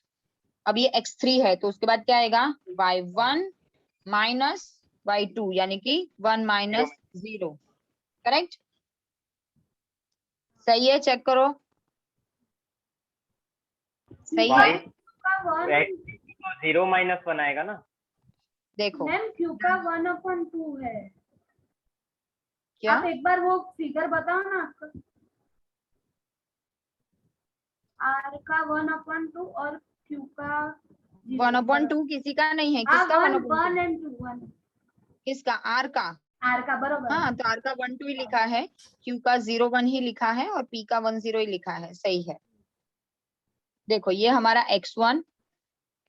अब ये x3 है तो उसके बाद क्या आएगा? y1 - y2 यानी कि 1 - 0। करेक्ट, सही है, चेक करो, सही y है। का 1 तो 0 - 1 आएगा ना। देखो मैम क्यू का 1/2 है। क्या आप एक बार वो फिगर बताओ ना आपका। आर का 1/2 और क्यू का 1/2 किसी का नहीं है, हाँ किसका 1 1/2? 1 and 2 1 किसका? आर का। आर का बरोबर है। हाँ, तो आर का 1/2 ही लिखा है, क्यू का 0/1 ही लिखा है और पी का 1/0 ही लिखा है, सही है। देखो ये हमारा x1,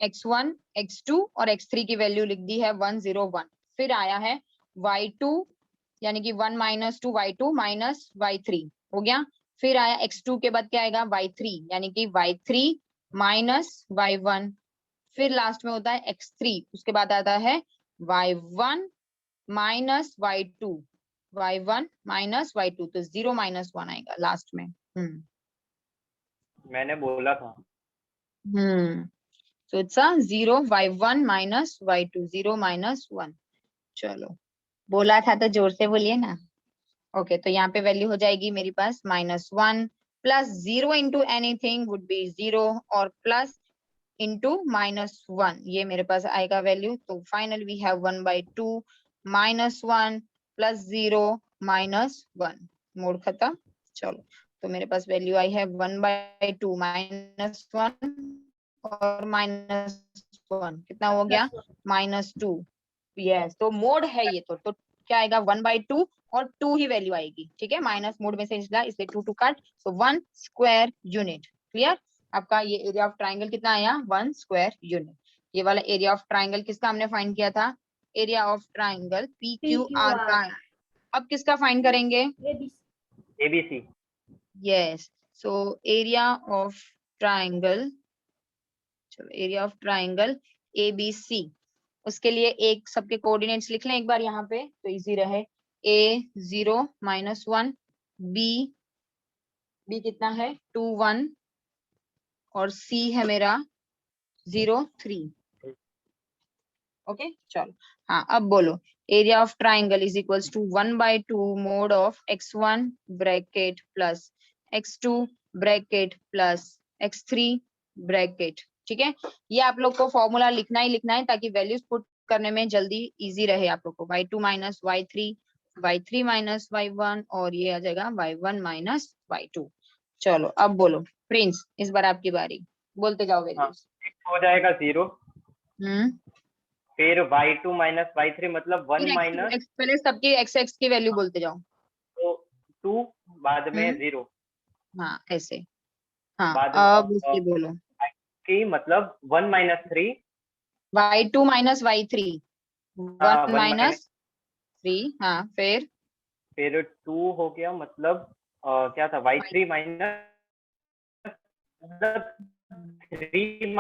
x2 और x3 की वैल्यू लिख दी है 1 0 1। फिर आया है y2 यानी कि 1 - 2 y2 माइनस y3 हो गया। फिर आया x2 के बाद क्या आएगा y3 यानी कि y3 माइनस y1। फिर लास्ट में होता है x3, उसके बाद आता है y1 minus y2, y1 minus y2, तो 0 - 1 आएगा लास्ट में। मैंने बोला था। So it's a 0 y1 minus y2, 0 - 1। चलो, बोला था तो जोर से बोलिए ना। ओके, तो यहाँ पे वैल्यू हो जाएगी मेरे पास -1 plus 0 into anything would be 0 और प्लस इंटू -1 ये मेरे पास आएगा वैल्यू। तो final we have 1/2 -1 plus 0 -1, mod खत्म। चलो, तो मेरे पास वैल्यू आई है 1/2 -1 और -1 कितना हो गया? -2। यस, तो मोड है ये, तो क्या आएगा? 1/2 और 2 ही वैल्यू आएगी, ठीक है, माइनस मोड में से इसलिए 2 two cut, so 1 square unit. Clear? आपका ये एरिया ऑफ ट्राइंगल कितना आया? 1 स्क्वायर यूनिट। ये वाला एरिया ऑफ ट्राइंगल किसका हमने फाइंड किया था? एरिया ऑफ ट्राइंगल PQR का। अब किसका फाइंड करेंगे? ABC। Yes, so area of triangle, चलो एरिया ऑफ ट्राइंगल ABC, उसके लिए एक सबके कोऑर्डिनेट्स लिख लें एक बार यहाँ पे तो इजी रहे। A 0 -1, B कितना है? 2 1 और C है मेरा 0 3। ओके, चलो हाँ, अब बोलो area of triangle is equals to 1/2 mod of x1 bracket plus x2 bracket plus x3 bracket. ठीक है, ये आप लोग को फॉर्मूला लिखना ही लिखना है ताकि वैल्यूज पुट करने में जल्दी इजी रहे आप लोग को। y2 minus y3, y3 minus y1 और ये आ जाएगा y1 माइनस y2। चलो अब बोलो प्रिंस, इस बार आपकी बारी, बोलते जाओ हाँ, वैल्यूज। हो जाएगा 0। हम्म, फिर y2 - y3 मतलब 1 फिर माइनस, पहले सबकी x की वैल्यू बोलते जाओ। तो 2 बाद में 0 हाँ ऐसे, हाँ बाद में अब उसकी बोलो। की मतलब 1 - 3। y2 माइनस y3, हाँ 1 1 माइनस 3, हाँ फिर 2 हो गया मतलब क्या था y3 माइनस मतलब 3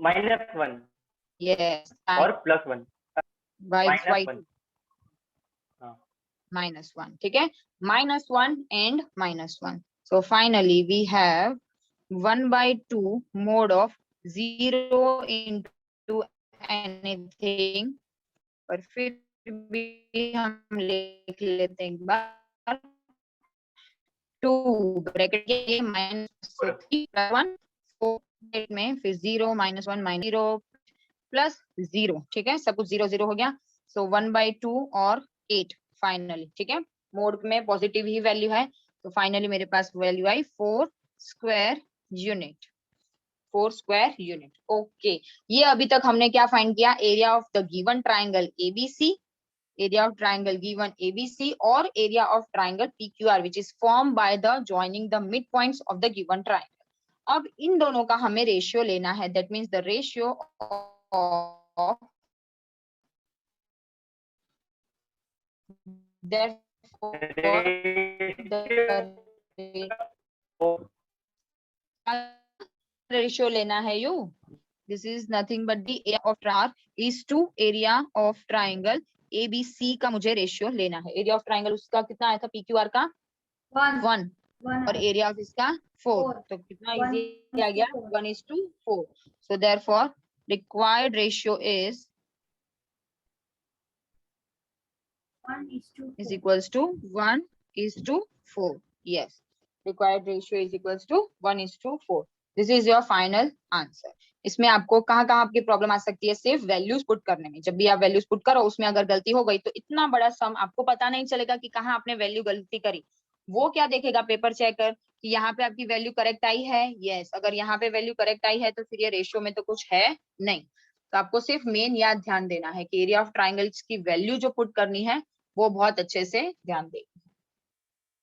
-1 यस और +1 y2 -1। हाँ, -1, ठीक है, -1 and -1। So finally we have 1/2 mod of 0 into anything, पर फिर भी हम लिख लेते हैं एक बार 2 ब्रैकेट के लिए -3 1 में फिर 0 -1 -0 प्लस 0, ठीक है, सब कुछ 0 0 हो गया। सो 1/2 और 8 फाइनली, ठीक है, मोड में पॉजिटिव ही वैल्यू है, तो फाइनली मेरे पास वैल्यू आई 4 square unit, 4 square unit. Okay, ये अभी तक हमने क्या फाइंड किया? Area of the given triangle ABC, area of triangle given ABC और area of triangle PQR which is formed by the joining the midpoints of the given triangle। अब इन दोनों का हमें रेशियो लेना है, that means the ratio of therefore the ratio लेना है you, this is nothing but the area of triangle is to area of triangle ABC का मुझे रेशियो लेना है। एरिया ऑफ ट्राइंगल उसका कितना आया था PQR का? 1 और एरिया ऑफ इसका 4, तो कितना इजी आ गया? 1:4। so therefore required ratio is 1:4. is equals to 1:4. Yes, required ratio is equals to 1:4. This is your final answer. इसमें आपको कहाँ कहाँ आपकी प्रॉब्लम आ सकती है, सिर्फ वैल्यूज पुट करने में। जब भी आप वैल्यूज पुट करो उसमें अगर गलती हो गई तो इतना बड़ा सम आपको पता नहीं चलेगा कि कहाँ आपने वैल्यू गलती करी। वो क्या देखेगा पेपर चेकर कि यहाँ पे आपकी वैल्यू करेक्ट आई है। यस, अगर यहाँ पे वैल्यू करेक्ट आई है तो फिर ये रेशियो में तो कुछ है नहीं। तो आपको सिर्फ मेन याद ध्यान देना है कि एरिया ऑफ ट्राइंगल्स की वैल्यू जो पुट करनी है वो बहुत अच्छे से ध्यान दें।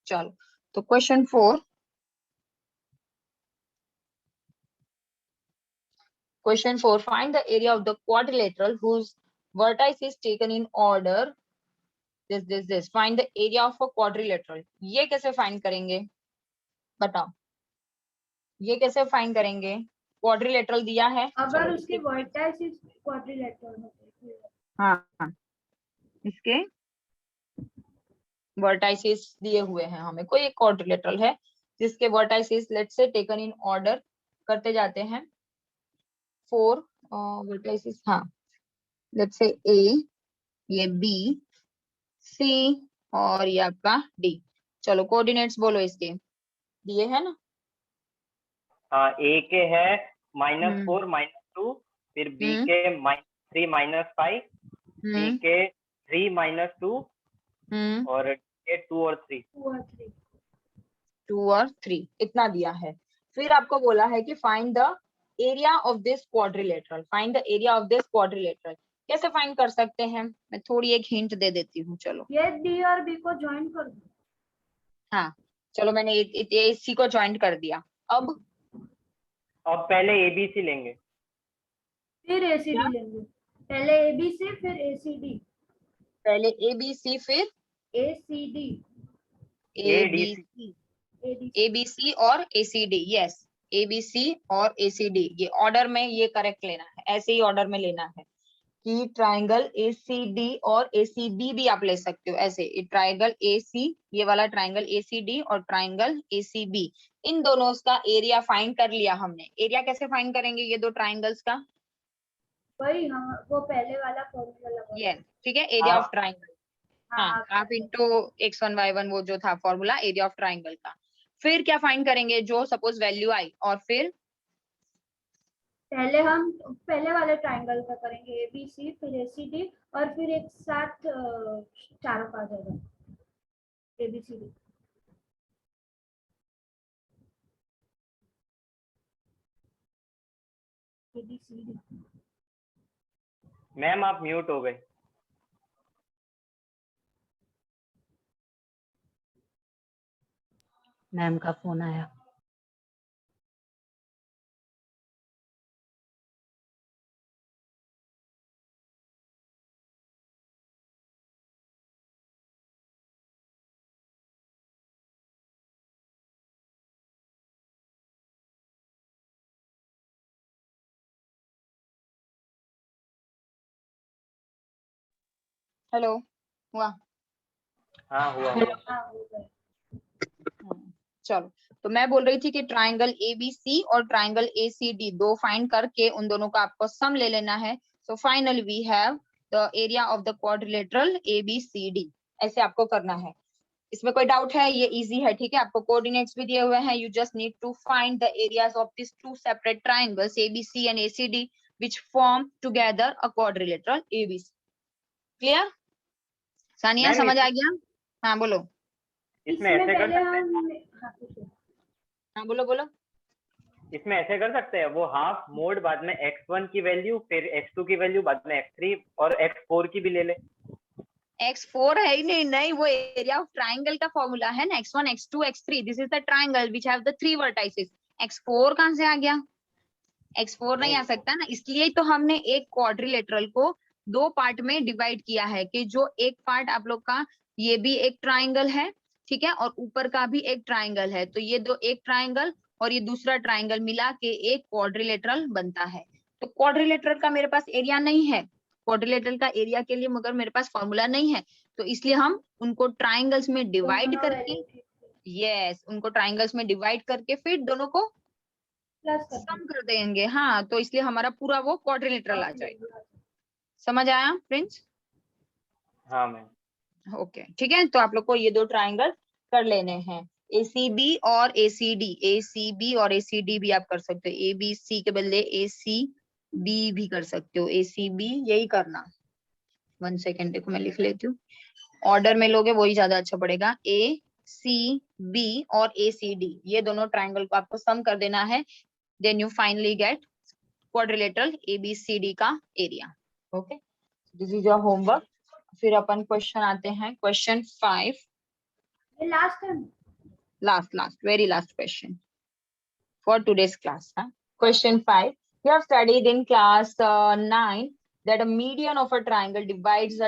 चलो, तो question 4, Question 4. Find the area of the quadrilateral whose vertex is taken in order. This. Find the area of a quadrilateral. ये कैसे find करेंगे? बताओ। ये कैसे find करेंगे? Quadrilateral दिया है। अगर उसके वर्टेक्स क्वाड्रिलेटरल होते हैं। हाँ, इसके वर्टाइसिस दिए हुए हैं हमें। कोई एक क्वाड्रिलेटरल है जिसके vertices let's say taken in order करते जाते हैं 4 वर्टाइसिस। हाँ, लेट्स से ए, ये बी, सी और ये आपका डी। चलो कोऑर्डिनेट्स बोलो इसके, दिए है ना। हाँ, ए के है -4 -2, फिर बी के -3 -5, सी के 3 -2 और के 2 और 3। 2 और 3 इतना दिया है। फिर आपको बोला है कि find the area of this quadrilateral. Find the area of this quadrilateral. कैसे फाइंड कर सकते हैं, मैं थोड़ी एक हिंट दे देती हूँ। चलो, ये डी और बी को ज्वाइन कर दो। हाँ चलो, मैंने ये सी को ज्वाइन कर दिया। अब पहले एबीसी लेंगे, फिर एसीडी लेंगे। पहले एबीसी फिर एसीडी। पहले ए बी सी फिर एसीडी। एडीसी, एबीसी और एसीडी। यस, एबीसी और एसीडी, ये ऑर्डर में ये करेक्ट लेना है, ऐसे ही ऑर्डर में लेना है कि ट्राइंगल एसीडी और एसीबी भी आप ले सकते हो ऐसे। ट्राइंगल एसी, ये वाला ट्राइंगल एसीडी और ट्राइंगल एसीबी, इन दोनों का एरिया फाइंड कर लिया हमने। एरिया कैसे फाइंड करेंगे ये दो ट्राइंगल्स का? वही हम वो पहले वाला फॉर्मूला लगा। यस, ठीक है, एरिया ऑफ ट्राइंगल। हाँ, आप इंटू x1 y1 वो जो था फॉर्मूला एरिया ऑफ ट्राइंगल का। फिर क्या फाइंड करेंगे, जो सपोज वैल्यू आई, और फिर पहले हम पहले वाले ट्राइंगल का करेंगे एबीसी फिर एसीडी और फिर एक साथ चारों का आ जाएगा एबीसीडी। एबीसीडी। मैम आप म्यूट हो गए। मैम का फोन आया। हेलो हुआ? हाँ हुआ। चलो, तो मैं बोल रही थी कि ट्राइंगल एबीसी और ट्राइंगल एसीडी दो फाइंड करके उन दोनों का आपको सम ले लेना है। So finally we have the area of the quadrilateral ABCD. ऐसे आपको करना है। इसमें कोई डाउट है? ये इजी है, ठीक है। आपको कोऑर्डिनेट्स भी दिए हुए हैं। You just need to find the areas of this two separate triangles ABC and ACD which form together a quadrilateral ABC. Clear? Sania समझ आ गया? हाँ बोलो। इसमें ऐसे कर सकते हैं? हाँ बोलो बोलो। इसमें ऐसे कर सकते हैं, वो हाफ मोड बाद में x1 की वैल्यू, फिर x2 की वैल्यू, बाद में x3 और x4 की भी ले ले। x4 है ही नहीं, नहीं वो एरिया ऑफ ट्राइंगल का फॉर्मूला है ना, x1 x2 x3। This is the triangle which have the 3 vertices. x4 कहां से आ गया? x4 नहीं आ सकता ना, इसलिए तो हमने एक क्वाड्रिलेटरल को दो पार्ट में डिवाइड किया है कि जो एक पार्ट आप लोग का ये भी एक ट्राइंगल है, ठीक है, और ऊपर का भी एक ट्राइंगल है। तो ये दो, एक ट्राइंगल और ये दूसरा ट्राइंगल मिला के एक क्वाड्रिलेटरल बनता है। तो क्वाड्रिलेटरल का मेरे पास एरिया नहीं है, क्वाड्रिलेटरल का एरिया के लिए मगर मेरे पास फॉर्मूला नहीं है, तो इसलिए हम उनको ट्राइंगल्स में डिवाइड करके, यस, उनको ट्राइंगल्स में डिवाइड करके फिर दोनों को सम कर देंगे। हाँ, तो इसलिए हमारा पूरा वो क्वाड्रिलेटरल आ जाएगा। समझ आया प्रिंस? हाँ मैम। ओके ठीक है, तो आप लोग को ये दो ट्राइंगल कर लेने हैं, ACB और ACD। ACB और ACD भी आप कर सकते हो, ABC के बदले ACB भी कर सकते हो, ACB यही करना। 1 सेकेंड देखो मैं लिख लेती हूँ, ऑर्डर में लोगे वही ज्यादा अच्छा पड़ेगा। ACB और ACD ये दोनों ट्राइंगल को आपको सम कर देना है, then you finally get quadrilateral ABCD का area. Okay, this is your homework. फिर अपन क्वेश्चन आते हैं, क्वेश्चन 5, ये लास्ट है। last very last question for today's class, huh? Question 5, you have studied in class 9 that a median of a triangle divides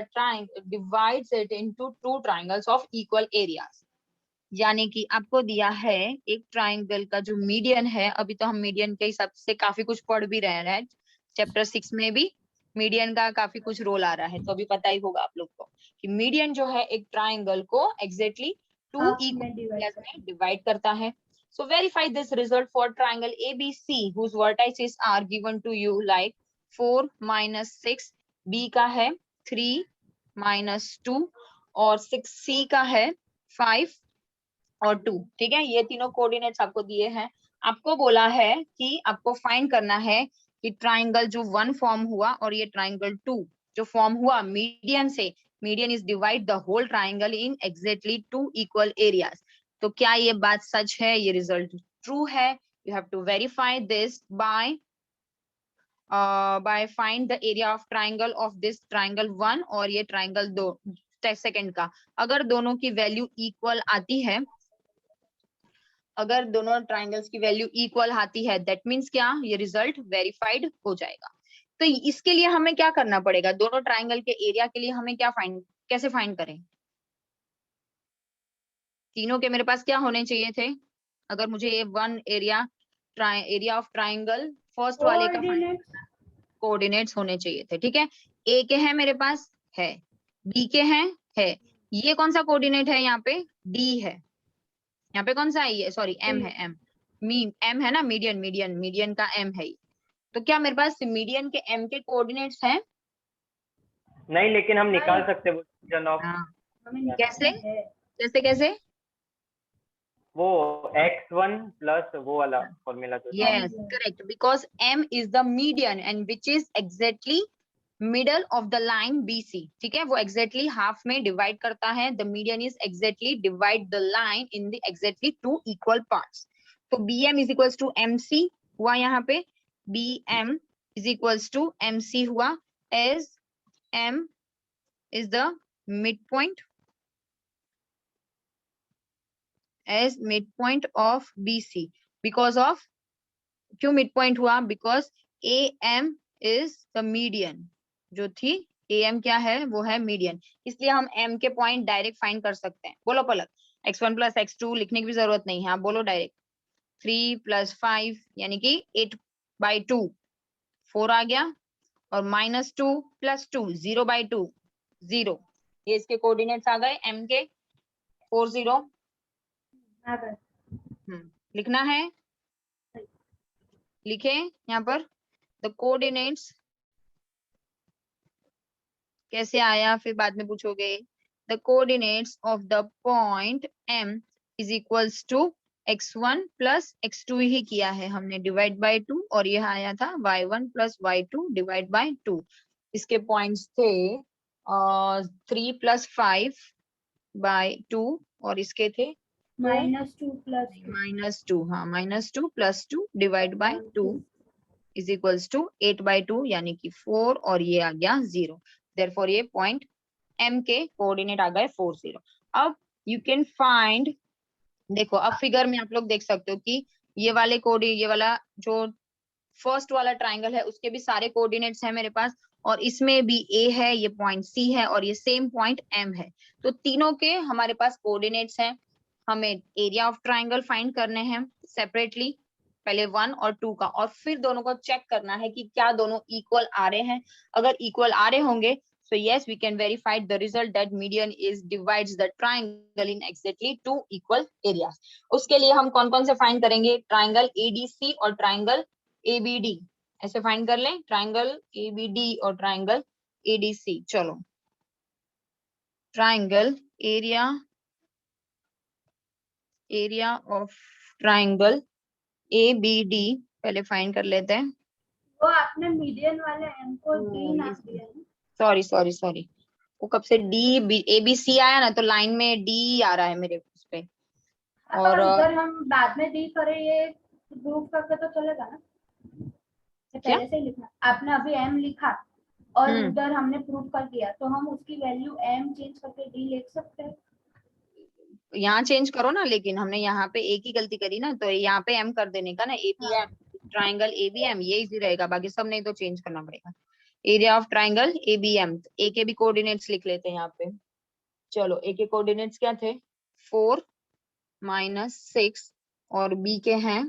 it into two triangles of equal areas। यानी कि आपको दिया है एक ट्राइंगल का जो मीडियन है, अभी तो हम मीडियन के हिसाब से काफी कुछ पढ़ भी रहे हैं, चैप्टर 6 में भी मीडियन का काफी कुछ रोल आ रहा है, तो अभी पता ही होगा आप लोग को कि मीडियन जो है एक ट्राइंगल को एग्जैक्टली टू Half में इक्वल divide एरियाज में डिवाइड करता है। So verify this result for triangle ABC whose vertices are given to you like 4 minus 6, B का है 3 minus 2 और 6C का है 5 और 2। ठीक है, ये तीनों कोऑर्डिनेट्स आपको दिए हैं। आपको बोला है कि आपको फाइंड करना है कि ट्राइंगल जो 1 फॉर्म हुआ और ये ट्राइंगल 2 जो फॉर्म हुआ मीडियन से, median is divide the whole triangle in exactly 2 equal areas. तो क्या ये बात सच है, ये रिजल्ट ट्रू है? You have to verify this by find the area of triangle of this triangle 1 और ये ट्राइंगल 2 सेकंड का। अगर दोनों की वैल्यू इक्वल आती है, अगर दोनों ट्राइंगल्स की वैल्यू इक्वल आती है, दैट मीन्स क्या, ये रिजल्ट वेरीफाइड हो जाएगा। तो इसके लिए हमें क्या करना पड़ेगा, दोनों ट्राइंगल के एरिया के लिए हमें क्या कैसे फाइंड करें? तीनों के मेरे पास क्या होने चाहिए थे, अगर मुझे ये one area of triangle first वाले का कोऑर्डिनेट्स होने चाहिए थे। ठीक है, ए के हैं मेरे पास है, बी के हैं है, ये कौन सा कोऑर्डिनेट है यहाँ पे, डी है, यहाँ पे कौन सा है ये, सॉरी एम है, एम है ना, मीडियन का एम है। तो क्या मेरे पास मीडियन के एम के कोऑर्डिनेट्स हैं? नहीं, लेकिन हम निकाल सकते वो रीजन ऑफ। कैसे कैसे कैसे? वो x1 प्लस वो वाला फॉर्मूला जो था। Yes correct, because m is the median and which is exactly middle of the line BC। ठीक है, वो एग्जैक्टली हाफ में डिवाइड करता है, the median is exactly divide the line in the exactly 2 equal parts. तो BM is equals to MC हुआ, यहाँ पे BM is equals to MC हुआ, as M is the midpoint of BC because of, क्यों midpoint हुआ, because AM is the median, जो थी AM क्या है, वो है मीडियन, इसलिए हम M के पॉइंट डायरेक्ट फाइंड कर सकते हैं। बोलो पलक, x1 प्लस x2 लिखने की भी जरूरत नहीं है, आप बोलो डायरेक्ट 3 प्लस 5 यानी कि 8/2 4 आ गया, और -2 प्लस 2 0/2 0, ये इसके कोऑर्डिनेट्स आ गए M के 4 0। लिखना है, लिखे यहाँ पर द कोऑर्डिनेट्स कैसे आया, फिर बाद में पूछोगे। The coordinates of the point M is equals to x1 plus x2 ही किया है हमने डिवाइड बाय 2, और यह आया था y1 plus y2 divide by 2। इसके पॉइंट्स थे 3 प्लस 5/2 और इसके थे -2 -2, हाँ -2 plus 2 divide by 2 is equals to 8/2 यानी कि 4, और ये आ गया 0। देयरफॉर ये पॉइंट M के कोऑर्डिनेट आ गए 4 0। अब यू कैन फाइंड, देखो अब फिगर में आप लोग देख सकते हो कि ये वाला जो फर्स्ट वाला ट्राइंगल है उसके भी सारे कोऑर्डिनेट्स हैं मेरे पास, और इसमें भी A है, ये पॉइंट C है, और ये सेम पॉइंट M है। तो तीनों के हमारे पास कोऑर्डिनेट्स हैं, हमें एरिया ऑफ ट्राइंगल फाइंड करने हैं सेपरेटली, पहले 1 और 2 का, और फिर दोनों को चेक करना है कि क्या दोनों इक्वल आ रहे हैं। अगर इक्वल आ रहे होंगे so yes we can verify the result that median is divides the triangle in exactly 2 equal areas। उसके लिए हम कौन कौन से फाइंड करेंगे, ट्राइंगल ADC और ट्राइंगल ABD, ऐसे फाइंड कर लें, ट्राइंगल ABD और ट्राइंगल ADC। चलो triangle area of triangle ABD पहले फाइंड कर लेते हैं। वो आपने मीडियन वाले m को d ओ, नाम ये- दिया है। सॉरी वो कब से ABC आया ना, तो लाइन में D आ रहा है मेरे उस पे। हाँ, और पर उधर हम बाद में d करें, ये ग्रुप करके तो चलेगा ना? ये क्या? पहले से ही लिखना, आपने अभी m लिखा और उधर हमने प्रूव कर दिया, तो हम उसकी वैल्यू m चेंज करके d लिख सकते हैं। यहाँ चेंज करो ना, लेकिन हमने यहाँ पे एक ही गलती करी ना, तो यहाँ पे M कर देने का ना, ABM ट्राइंगल ABM, ये इजी रहेगा, बाकी सब नहीं तो चेंज करना पड़ेगा। Area of triangle ABM, A के भी कोऑर्डिनेट्स लिख लेते हैं यहाँ पे। चलो A के कोऑर्डिनेट्स क्या थे? 4 -6 और B के हैं,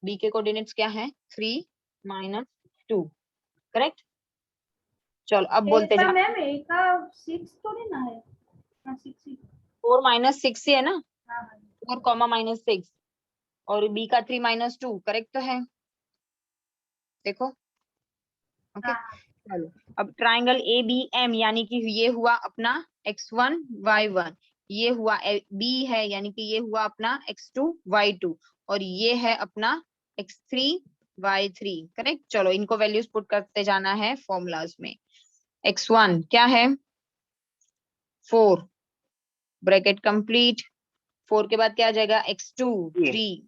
B के कोऑर्डिनेट्स क्या है? 3 -2, करेक्ट। चलो अब बोलते जाओ। मैम a का 6 थोड़ी ना है। हाँ 6 4 -6 ही है ना, हाँ 4 -6 और B का 3 -2 करेक्ट तो है, देखो। ओके हाँ चलो अब ट्राइंगल ABM यानी कि ये हुआ अपना x1 y1, ये हुआ B है यानी कि ये हुआ अपना x2 y2, और ये है अपना x3 y3, करेक्ट। चलो इनको वैल्यूज पुट करते जाना है फॉर्मूलाज में। x1 क्या है? 4 ब्रैकेट कंप्लीट, 4 के बाद क्या आ जाएगा? x2 3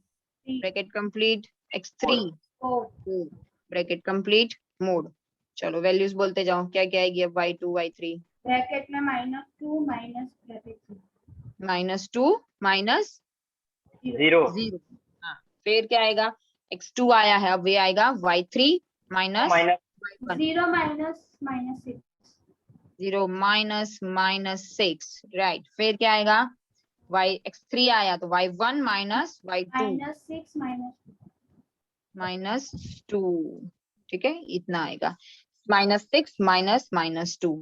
bracket complete, x3 4 bracket complete mode. चलो वैल्यूज बोलते जाओ, क्या क्या आएगी अब? y2 y3 ब्रैकेट में -2 माइनस ब्रैकेट -2 -0 -0। हाँ फिर क्या आएगा? x2 आया है, अब ये आएगा y3 minus y1 0 minus 6 0 -6, right. फिर क्या आएगा? x3 आया तो y1 माइनस y2 -6 -2, ठीक है, इतना आएगा। -6 -2,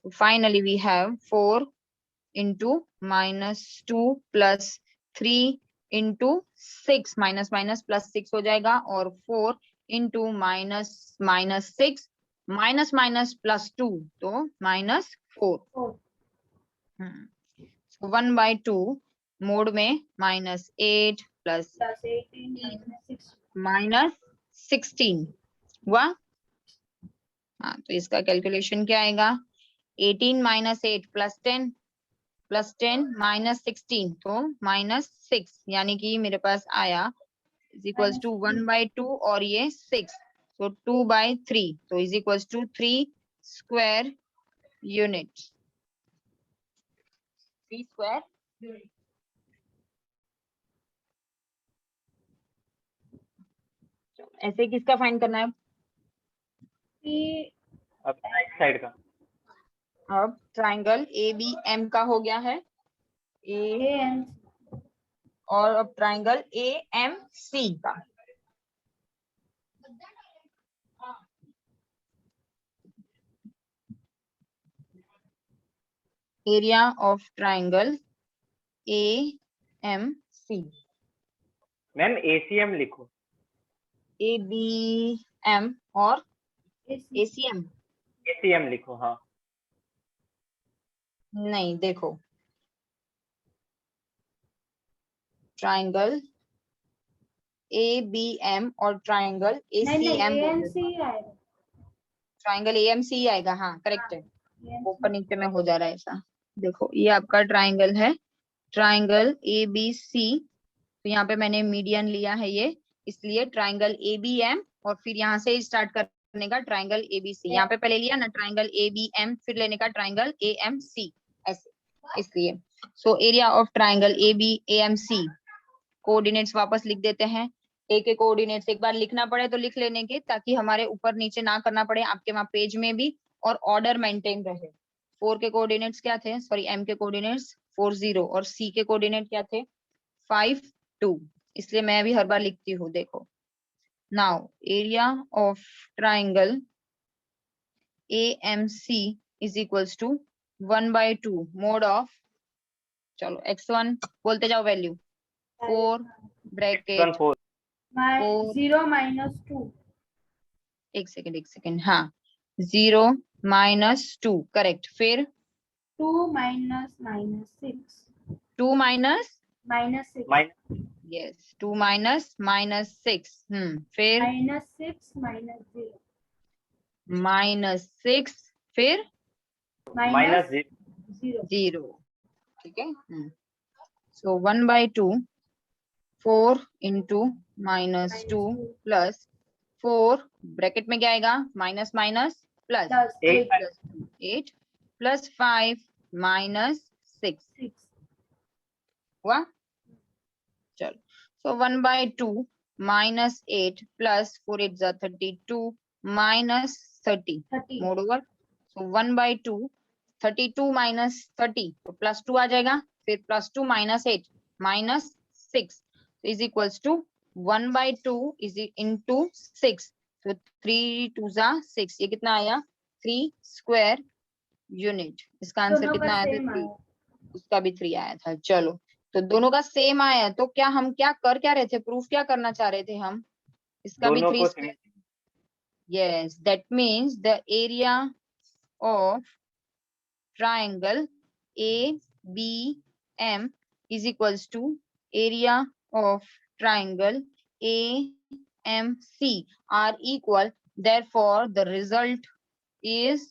finally we have 4 into -2 plus 3 into 6, minus minus plus 6 हो जाएगा, और 4 into -6 माइनस माइनस प्लस 2 तो -4। 1/2 मोड में -8 प्लस -16 हुआ। हाँ तो इसका कैलकुलेशन क्या आएगा? 18 -8 प्लस 10 -16 तो -6, यानी कि मेरे पास आया इज इक्वल्स टू 1/2 और ये 6 तो 2/3 तो is equals to 3 square unit. 3 square unit. ऐसे किसका फाइंड करना है? अब राइट साइड का। अब ट्राइंगल ABM का हो गया है A, और अब ट्राइंगल AMC का। Area of triangle AMC। Ma'am ACM लिखो। ABM और ACM ACM लिखो। हाँ नहीं, देखो ट्राइंगल ABM और ट्राइंगल ACM, ट्राइंगल AMC आएगा। हाँ करेक्ट है, ऊपर नीचे में हो जा रहा है ऐसा। देखो ये आपका ट्राइंगल है, ट्राइंगल ABC, तो यहाँ पे मैंने मीडियन लिया है ये, इसलिए ट्राइंगल ABM और फिर यहाँ से स्टार्ट करने का ट्राइंगल ABC। यहाँ पे पहले लिया ना ट्राइंगल ABM, फिर लेने का ट्राइंगल AMC, ऐसे, इसलिए। So area of triangle AMC, coordinates वापस लिख देते हैं। ए के कोऑर्डिनेट्स एक बार लिखना पड़े तो लिख लेने के, ताकि हमारे ऊपर नीचे ना करना पड़े आपके वहां पेज में भी, और ऑर्डर मेंटेन रहे। 4 के कोऑर्डिनेट्स क्या थे? सॉरी M के कोऑर्डिनेट्स 4 0 और C के कोऑर्डिनेट क्या थे? 5 2, इसलिए मैं भी हर बार लिखती हूँ। देखो now area of triangle AMC is equals to 1/2 mod of, चलो x1 बोलते जाओ वैल्यू, 4 ब्रैकेट 4 0 -2 एक सेकेंड हाँ 0 -2 करेक्ट, फिर 2 minus minus 6 2 minus minus 6 yes 2 minus minus 6 फिर minus 6 minus 0 minus 6 फिर minus 0 0 ठीक है so 1 by 2 4 into minus 2 plus 4 bracket में क्या आएगा minus minus plus plus 8 8 plus 5 minus 6 6 हुआ चलो so 1 by 2 minus 8 plus 4 8 जा 32 minus 30 30 mode over so 1 by 2 32 minus 30 तो प्लस 2 आ जाएगा फिर plus 2 minus 8 minus 6 is equals to 1 by 2 is into 6 तो 3 2 जा 6 ये कितना आया 3 स्क्वायर यूनिट इसका आंसर दोनों कितना का आया था सेम 3 आया उसका भी 3 आया था चलो तो दोनों का सेम आया तो क्या हम क्या कर क्या रहे थे प्रूफ क्या करना चाह रहे थे हम इसका भी दोनों 3 को square yes that means the area of triangle ABM is equals to area of triangle AMC are equal therefore the result is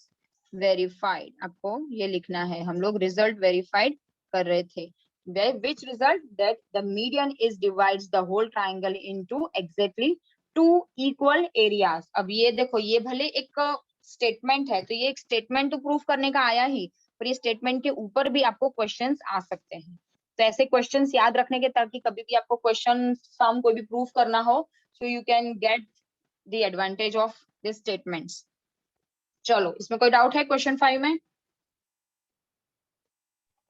verified आपको ये लिखना है हम लोग result verified कर रहे थे which result that the median is divides the whole triangle into exactly 2 equal areas अब ये देखो ये भले एक स्टेटमेंट है तो ये एक स्टेटमेंट तो प्रूफ करने का आया ही पर ये स्टेटमेंट के ऊपर भी आपको क्वेश्चंस आ सकते हैं तो ऐसे क्वेश्चंस याद रखने के ताकि कभी भी आपको क्वेश्चन सम कोई भी प्रूफ करना हो so you can get the advantage of this statements चलो इसमें कोई डाउट है क्वेश्चन 5 में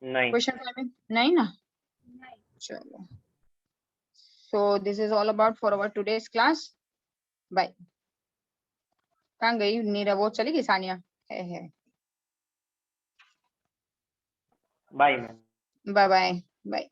नहीं क्वेश्चन 5 में नहीं ना चलो so this is all about for our today's class bye कहाँ गई नीरा वो चली गई सानिया है bye ma'am bye bye bye